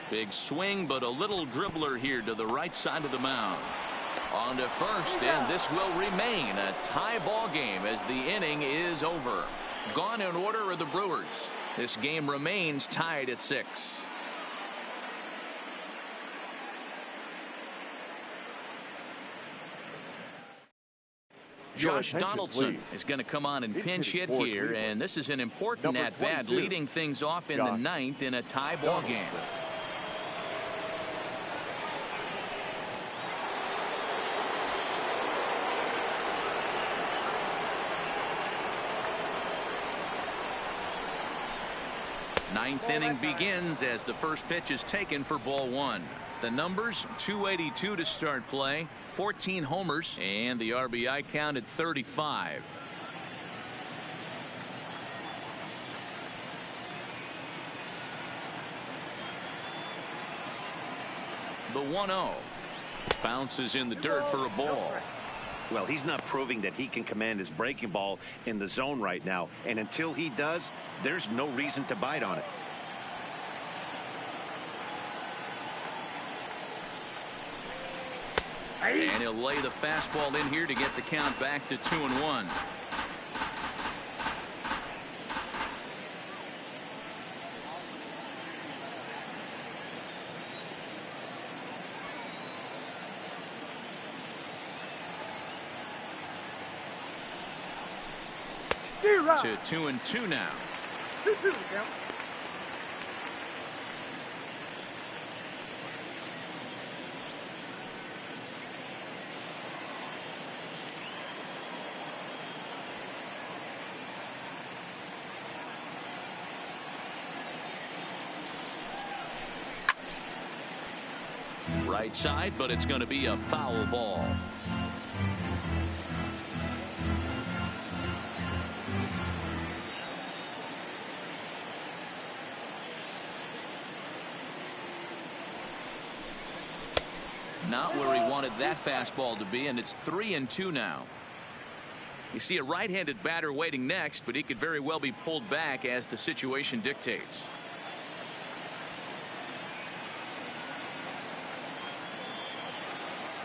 Big swing, but a little dribbler here to the right side of the mound. On to first, and this will remain a tie ball game as the inning is over. Gone in order are the Brewers. This game remains tied at 6. Josh Donaldson is going to come on and pinch hit here, and this is an important at-bat leading things off in the 9th in a tie ball game. Ninth inning begins as the first pitch is taken for ball 1. The numbers 282 to start play, 14 homers, and the RBI count at 35. The 1-0 bounces in the dirt for a ball. Well, he's not proving that he can command his breaking ball in the zone right now, and until he does, there's no reason to bite on it. And he'll lay the fastball in here to get the count back to 2-1. To 2-2 now. 2-2 count. Right side, but it's going to be a foul ball. Not where he wanted that fastball to be, and it's 3-2 now. You see a right-handed batter waiting next, but he could very well be pulled back as the situation dictates.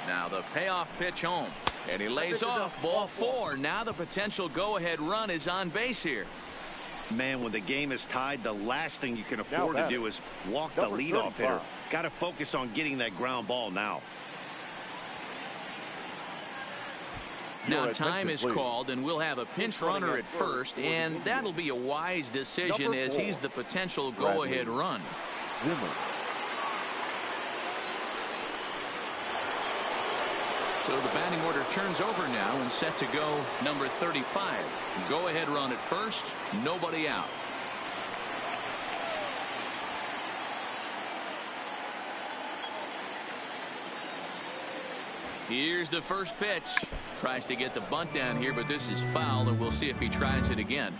Now the payoff pitch home, and he lays off ball 4. Now the potential go-ahead run is on base here. Man, when the game is tied, the last thing you can afford to do is walk the leadoff hitter. Got to focus on getting that ground ball now. Now time is called, and we'll have a pinch runner at first, and that'll be a wise decision as he's the potential go-ahead run. So the batting order turns over now and set to go number 35. Go ahead run at first, nobody out. Here's the first pitch. Tries to get the bunt down here, but this is foul, and we'll see if he tries it again.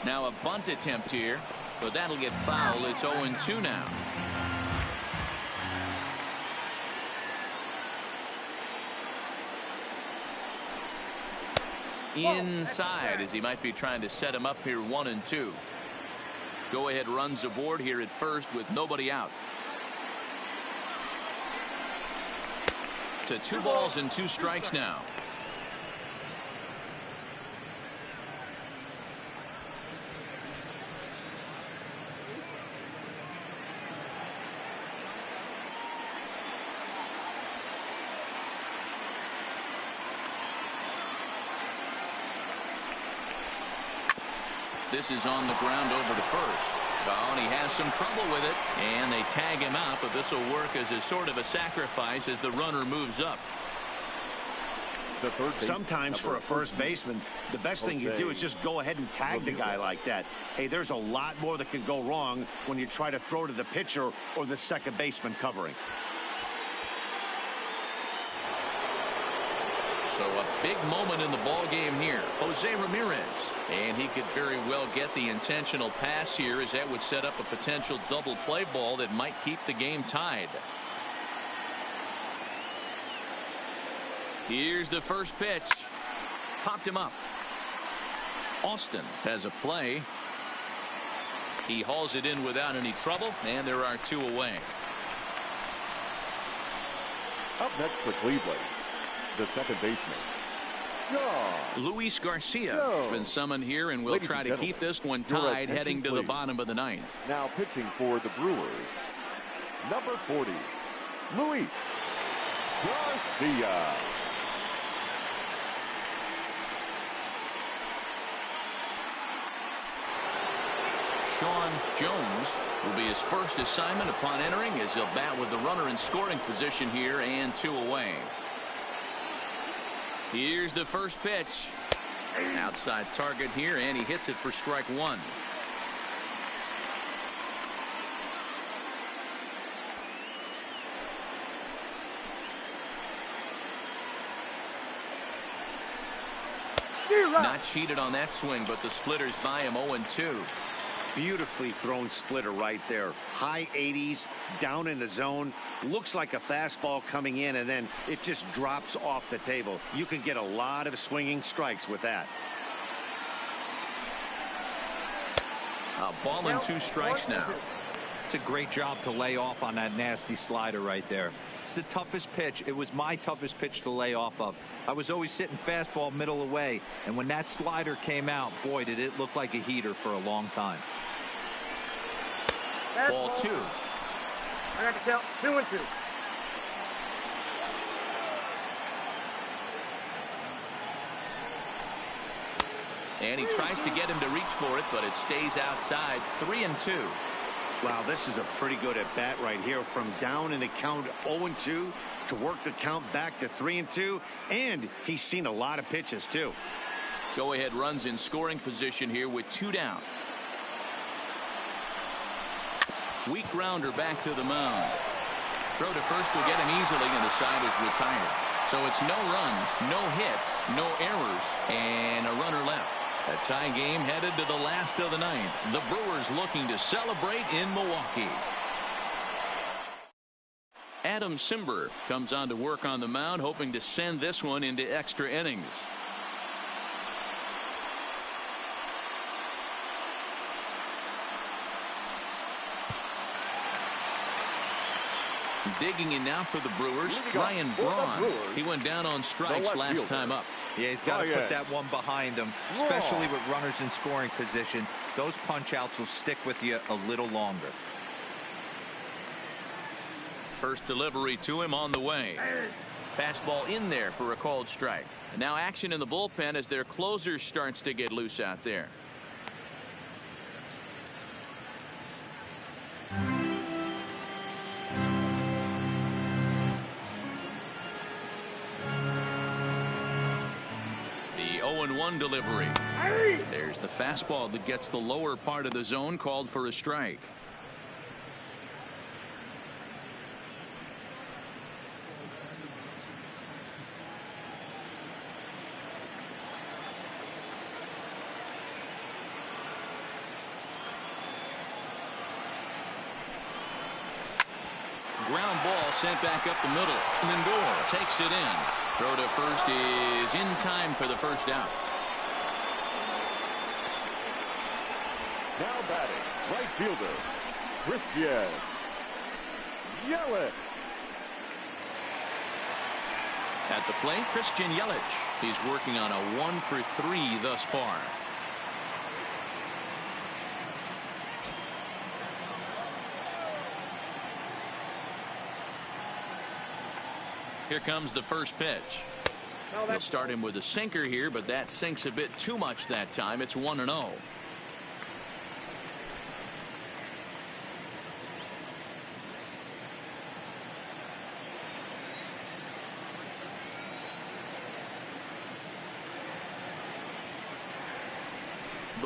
Now a bunt attempt here, but that'll get foul. It's 0-2 now. Inside, as he might be trying to set him up here. 1-2. Go ahead runs aboard here at first with nobody out. To 2 balls and 2 strikes now. This is on the ground over to first. Oh, and he has some trouble with it, and they tag him out, but this will work as a sort of a sacrifice as the runner moves up. Sometimes for a first baseman, the best thing you do is just go ahead and tag the guy like that. Hey, there's a lot more that can go wrong when you try to throw to the pitcher or the second baseman covering. So a big moment in the ball game here. Jose Ramirez. And he could very well get the intentional pass here, as that would set up a potential double play ball that might keep the game tied. Here's the first pitch. Popped him up. Austin has a play. He hauls it in without any trouble, and there are 2 away. Up next for Cleveland, the second baseman, Luis Garcia has been summoned here and will try to keep this one tied heading to the bottom of the 9th. Now pitching for the Brewers, number 40, Luis Garcia. Sean Jones will be his first assignment upon entering, as he'll bat with the runner in scoring position here, and 2 away. Here's the first pitch. Outside target here, and he hits it for strike 1. Not cheated on that swing, but the splitters by him 0-2. Beautifully thrown splitter right there. High 80s, down in the zone. Looks like a fastball coming in, and then it just drops off the table. You can get a lot of swinging strikes with that. A ball and 2 strikes now. It's a great job to lay off on that nasty slider right there. It's the toughest pitch. It was my toughest pitch to lay off of. I was always sitting fastball middle away, and when that slider came out, boy, did it look like a heater for a long time. Ball 2. I got to count 2-2. And he tries to get him to reach for it, but it stays outside. 3-2. Wow, this is a pretty good at bat right here. From down in the count 0-2 to work the count back to 3-2. And he's seen a lot of pitches, too. Go ahead runs in scoring position here with 2 down. Weak grounder back to the mound. Throw to first will get him easily, and the side is retired. So it's no runs, no hits, no errors, and a runner left. A tie game headed to the last of the 9th. The Brewers looking to celebrate in Milwaukee. Adam Simber comes on to work on the mound, hoping to send this one into extra innings. Digging in now for the Brewers, Ryan Braun. He went down on strikes last time up. Yeah, he's got to put that one behind him, especially with runners in scoring position. Those punch outs will stick with you a little longer. First delivery to him on the way. Fastball in there for a called strike. And now action in the bullpen as their closer starts to get loose out there. The 0-1 delivery. There's the fastball that gets the lower part of the zone, called for a strike. Ground ball sent back up the middle. Lindor takes it in. Throw to first is in time for the first out. Now batting, right fielder, Christian Yelich. At the plate, Christian Yelich. He's working on a 1 for 3 thus far. Here comes the first pitch. They'll start him with a sinker here, but that sinks a bit too much that time. It's 1-0. The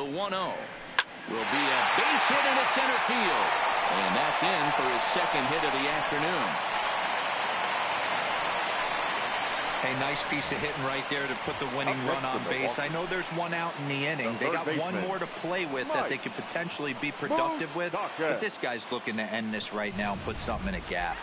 1-0 will be a base hit into center field. And that's in for his second hit of the afternoon. Hey, nice piece of hitting right there to put the winning run on base. I know there's one out in the inning. They got one more to play with that they could potentially be productive with. But this guy's looking to end this right now and put something in a gap.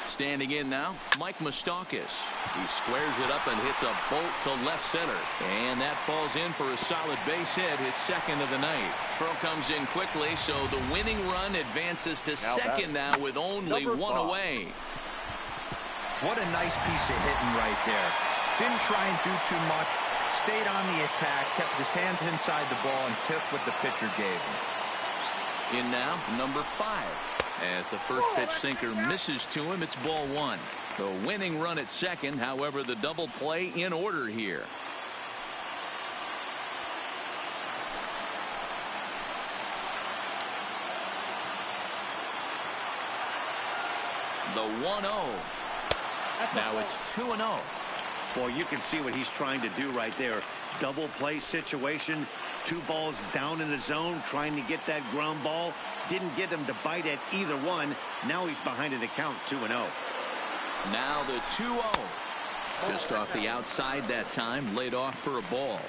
Standing in now, Mike Moustakas. He squares it up and hits a bolt to left center. And that falls in for a solid base hit, his second of the night. Throw comes in quickly, so the winning run advances to second now with only one away. What a nice piece of hitting right there. Didn't try and do too much. Stayed on the attack, kept his hands inside the ball, and tipped what the pitcher gave him. In now, number 5. As the first pitch sinker misses to him, it's ball 1. The winning run at second, however, the double play in order here. The 1-0. Now it's 2-0. Well, you can see what he's trying to do right there. Double play situation. 2 balls down in the zone, trying to get that ground ball. Didn't get him to bite at either one. Now he's behind in the count, 2-0. Now the 2-0. Just off the outside that time, laid off for a ball.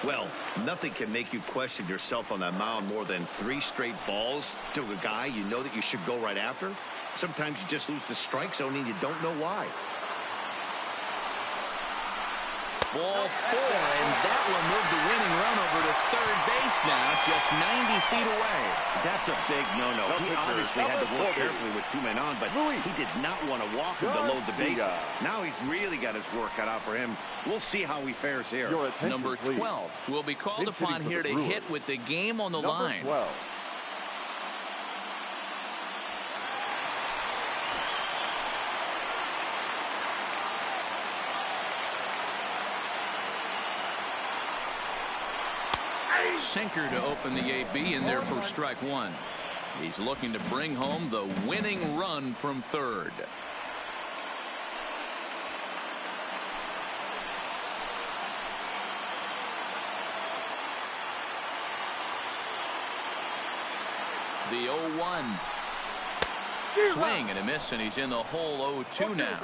Well, nothing can make you question yourself on that mound more than 3 straight balls to a guy you know that you should go right after. Sometimes you just lose the strike zone and you don't know why. Ball 4, and that will move the winning run over to third base now, just 90 feet away. That's a big no-no. He obviously had to work carefully with 2 men on, but he did not want to walk him to load the bases. Now he's really got his work cut out for him. We'll see how he fares here. Number 12 will be called upon here to hit with the game on the line. 12. Sinker to open the AB in there for strike 1. He's looking to bring home the winning run from third. The 0-1. Swing and a miss, and he's in the hole 0-2 now.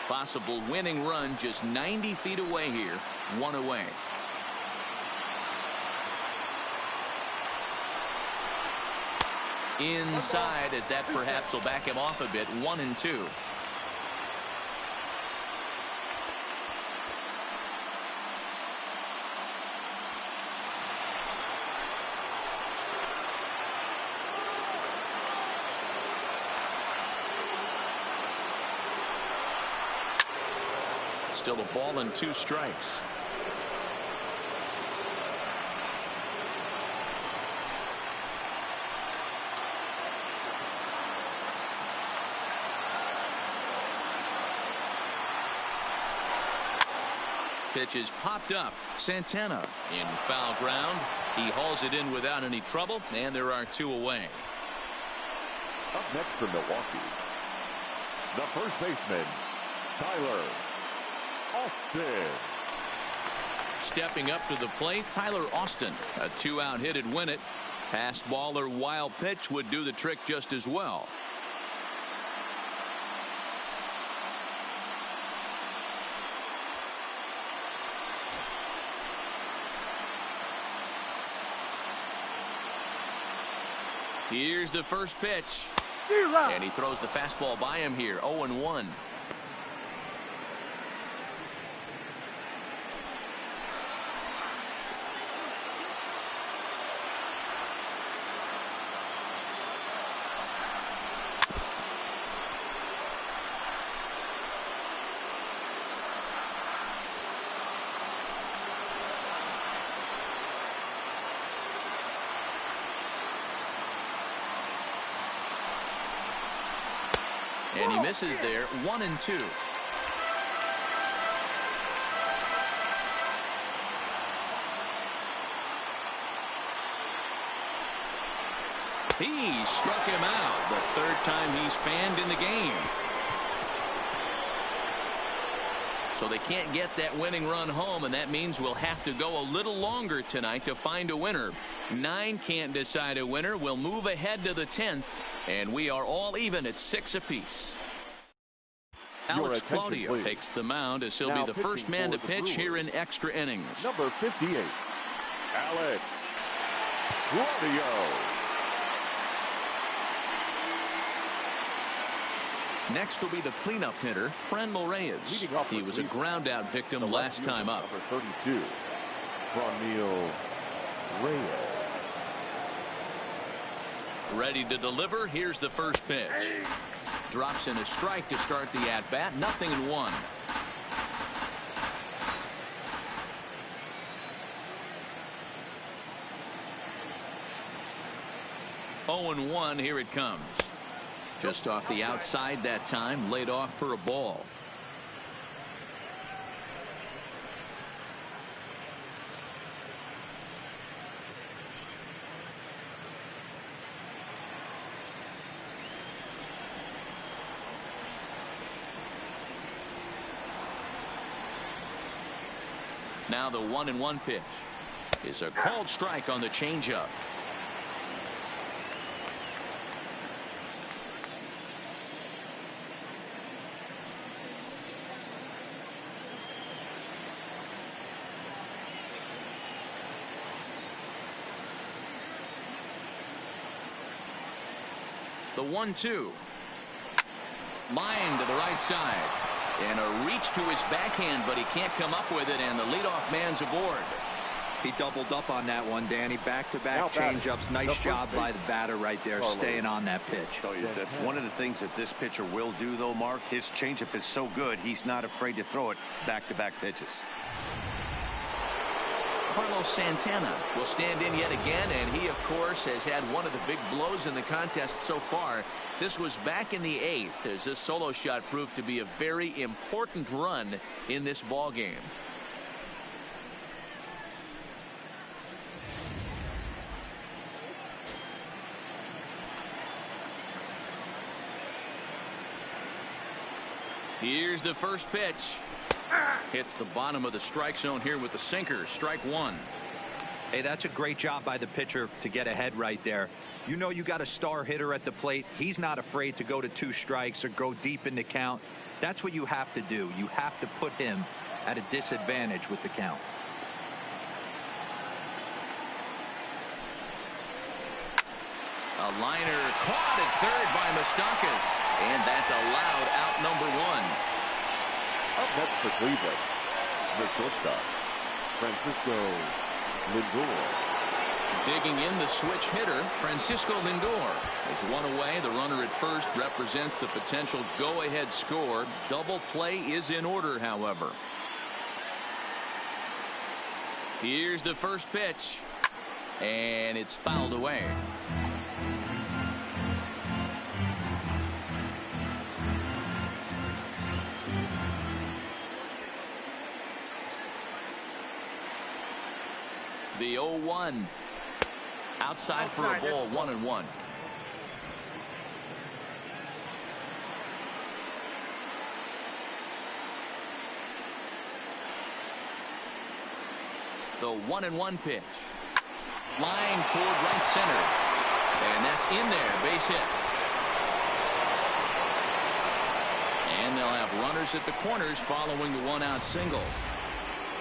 Possible winning run just 90 feet away here. 1 away. Inside, as that perhaps will back him off a bit. 1-2. Still a ball and 2 strikes. Pitch is popped up. Santana in foul ground. He hauls it in without any trouble, and there are 2 away. Up next for Milwaukee, the first baseman, Tyler Austin. Stepping up to the plate, Tyler Austin. A 2-out hit would win it. Passed ball or wild pitch would do the trick just as well. Here's the first pitch. And he throws the fastball by him here. 0-1. And he misses there. 1-2. He struck him out. The 3rd time he's fanned in the game. So they can't get that winning run home, and that means we'll have to go a little longer tonight to find a winner. 9 can't decide a winner. We'll move ahead to the 10th, and we are all even at 6 apiece. Alex Claudio takes the mound as he'll be the first man to pitch here in extra innings. Number 58, Alex Claudio. Next will be the cleanup hitter, Franmil Reyes. He was a ground-out victim last time up. Number 32, Franmil Reyes. Ready to deliver. Here's the first pitch. Drops in a strike to start the at-bat. 0-1. Oh and 1. Here it comes. Just off the outside that time. Laid off for a ball. Now the 1-1 pitch is a called strike on the changeup. The 1-2. Line to the right side. And a reach to his backhand, but he can't come up with it, and the leadoff man's aboard. He doubled up on that one, Danny. Back-to-back changeups. Nice job by the batter right there, staying on that pitch. That's one of the things that this pitcher will do, though, Mark. His changeup is so good, he's not afraid to throw it back-to-back pitches. Carlos Santana will stand in yet again, and he, of course, has had one of the big blows in the contest so far. This was back in the 8th, as this solo shot proved to be a very important run in this ball game. Here's the first pitch. Hits the bottom of the strike zone here with the sinker. Strike 1. Hey, that's a great job by the pitcher to get ahead right there. You know you got a star hitter at the plate. He's not afraid to go to 2 strikes or go deep in the count. That's what you have to do. You have to put him at a disadvantage with the count. A liner caught at third by Moustakas, and that's allowed out number 1. Up next for Cleveland, the shortstop, Francisco Lindor. Digging in the switch hitter, Francisco Lindor is 1 away. The runner at first represents the potential go-ahead score. Double play is in order, however. Here's the first pitch, and it's fouled away. The 0-1. Outside for a ball. 1-1. The 1-1 pitch. Line toward right center. And that's in there. Base hit. And they'll have runners at the corners following the 1-out single.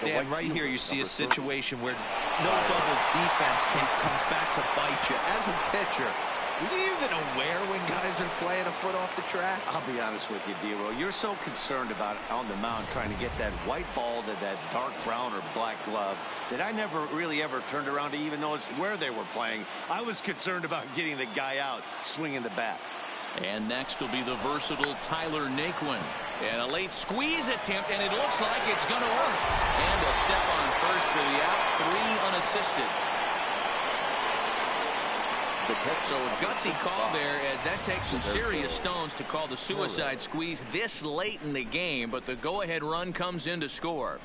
Dan, right here you see a situation where no doubles defense comes back to bite you. As a pitcher, are you even aware when guys are playing a foot off the track? I'll be honest with you, D-Roll. You're so concerned about on the mound trying to get that white ball to that dark brown or black glove that I never really ever turned around to even notice where they were playing. I was concerned about getting the guy out swinging the bat. And next will be the versatile Tyler Naquin. And a late squeeze attempt, and it looks like it's going to work. And a step on first for the out, 3 unassisted. So a gutsy call there, as that takes some serious stones to call the suicide squeeze this late in the game, but the go-ahead run comes in to score.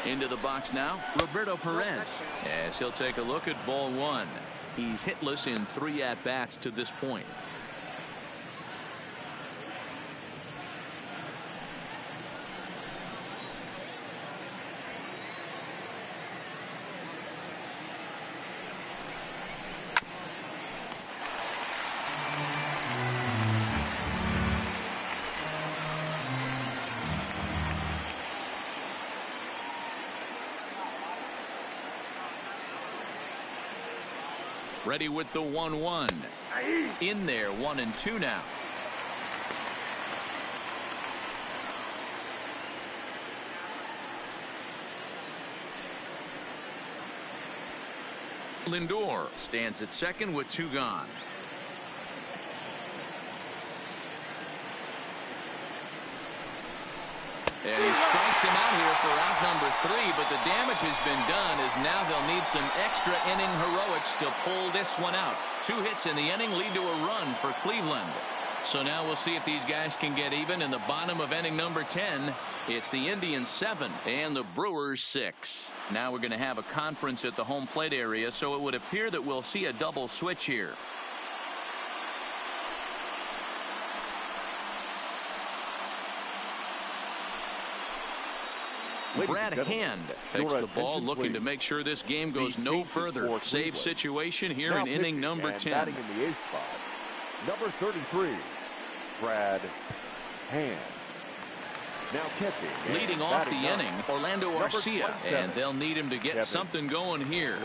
Into the box now, Roberto Perez, as he'll take a look at ball one. He's hitless in 3 at-bats to this point. Ready with the 1-1. In there, 1-2 now. Lindor stands at second with 2 gone. And he strikes him out here for out number 3, but the damage has been done as now they'll need some extra inning heroics to pull this one out. 2 hits in the inning lead to a run for Cleveland. So now we'll see if these guys can get even in the bottom of inning number 10. It's the Indians 7 and the Brewers 6. Now we're going to have a conference at the home plate area, so it would appear that we'll see a double switch here. Brad Hand takes the ball, looking to make sure this game goes no further. Save situation here in inning number 10. Batting in the 8th spot, number 33, Brad Hand. Now catching. Leading off the inning, Orlando Arcia, and they'll need him to get something going here.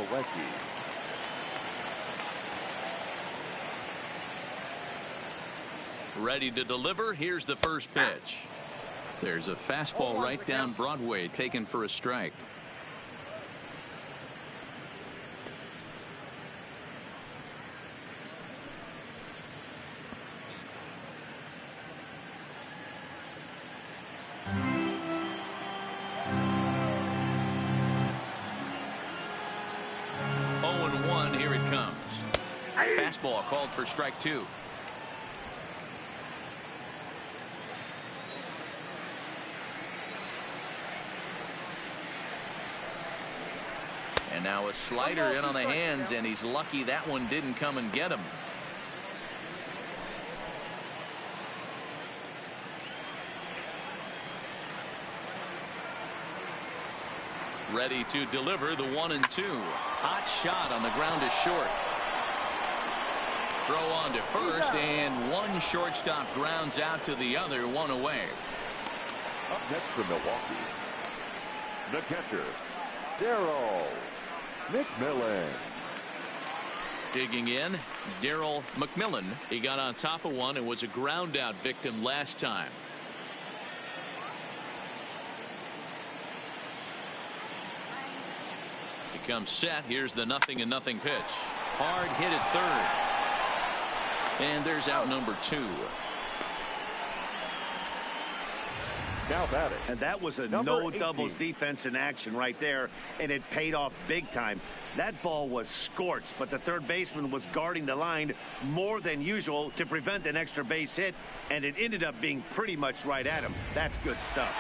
Ready to deliver. Here's the first pitch. There's a fastball right down Broadway, taken for a strike. Oh, 0-1, here it comes. Fastball called for strike 2. And now a slider in on the hands, and he's lucky that one didn't come and get him. Ready to deliver the 1-2. Hot shot on the ground is short. Throw on to first, and one shortstop grounds out to the other, 1 away. Up next for Milwaukee, the catcher, Darryl McMillan. Digging in, Darryl McMillan. He got on top of one and was a ground out victim last time. He comes set. Here's the 0-0 pitch. Hard hit at third. And there's out number 2. Now batting. And that was a no doubles defense in action right there, and it paid off big time. That ball was scorched, but the third baseman was guarding the line more than usual to prevent an extra base hit, and it ended up being pretty much right at him. That's good stuff.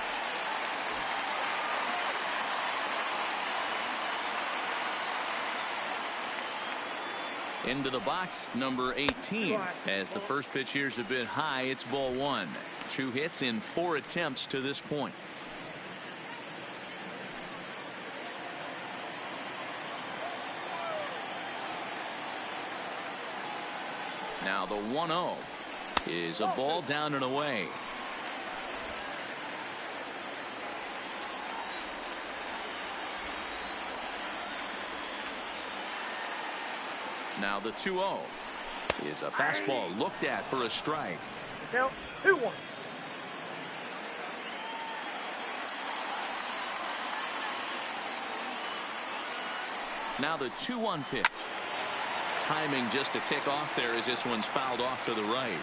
Into the box, number 18. As the first pitch here's a bit high, it's ball 1. 2 hits in 4 attempts to this point. Now the 1-0 is a ball down and away. Now the 2-0 is a fastball looked at for a strike. Count 2-1. Now the 2-1 pitch. Timing just a tick off there as this one's fouled off to the right.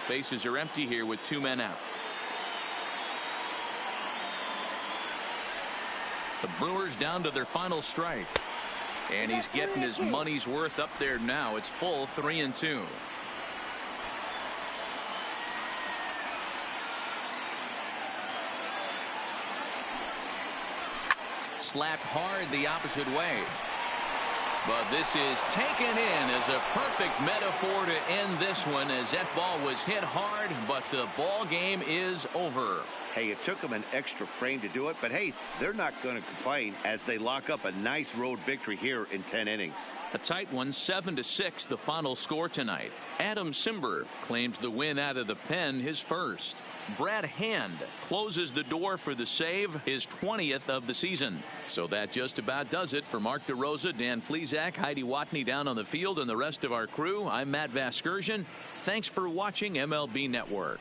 Bases are empty here with 2 men out. The Brewers down to their final strike. And he's getting his money's worth up there now. It's full 3-2. Slapped hard the opposite way. But this is taken in as a perfect metaphor to end this one, as that ball was hit hard, but the ball game is over. Hey, it took them an extra frame to do it, but hey, they're not going to complain as they lock up a nice road victory here in 10 innings. A tight one, 7-6, the final score tonight. Adam Simber claims the win out of the pen, his first. Brad Hand closes the door for the save, his 20th of the season. So that just about does it. For Mark DeRosa, Dan Plesac, Heidi Watney down on the field, and the rest of our crew, I'm Matt Vasgersian. Thanks for watching MLB Network.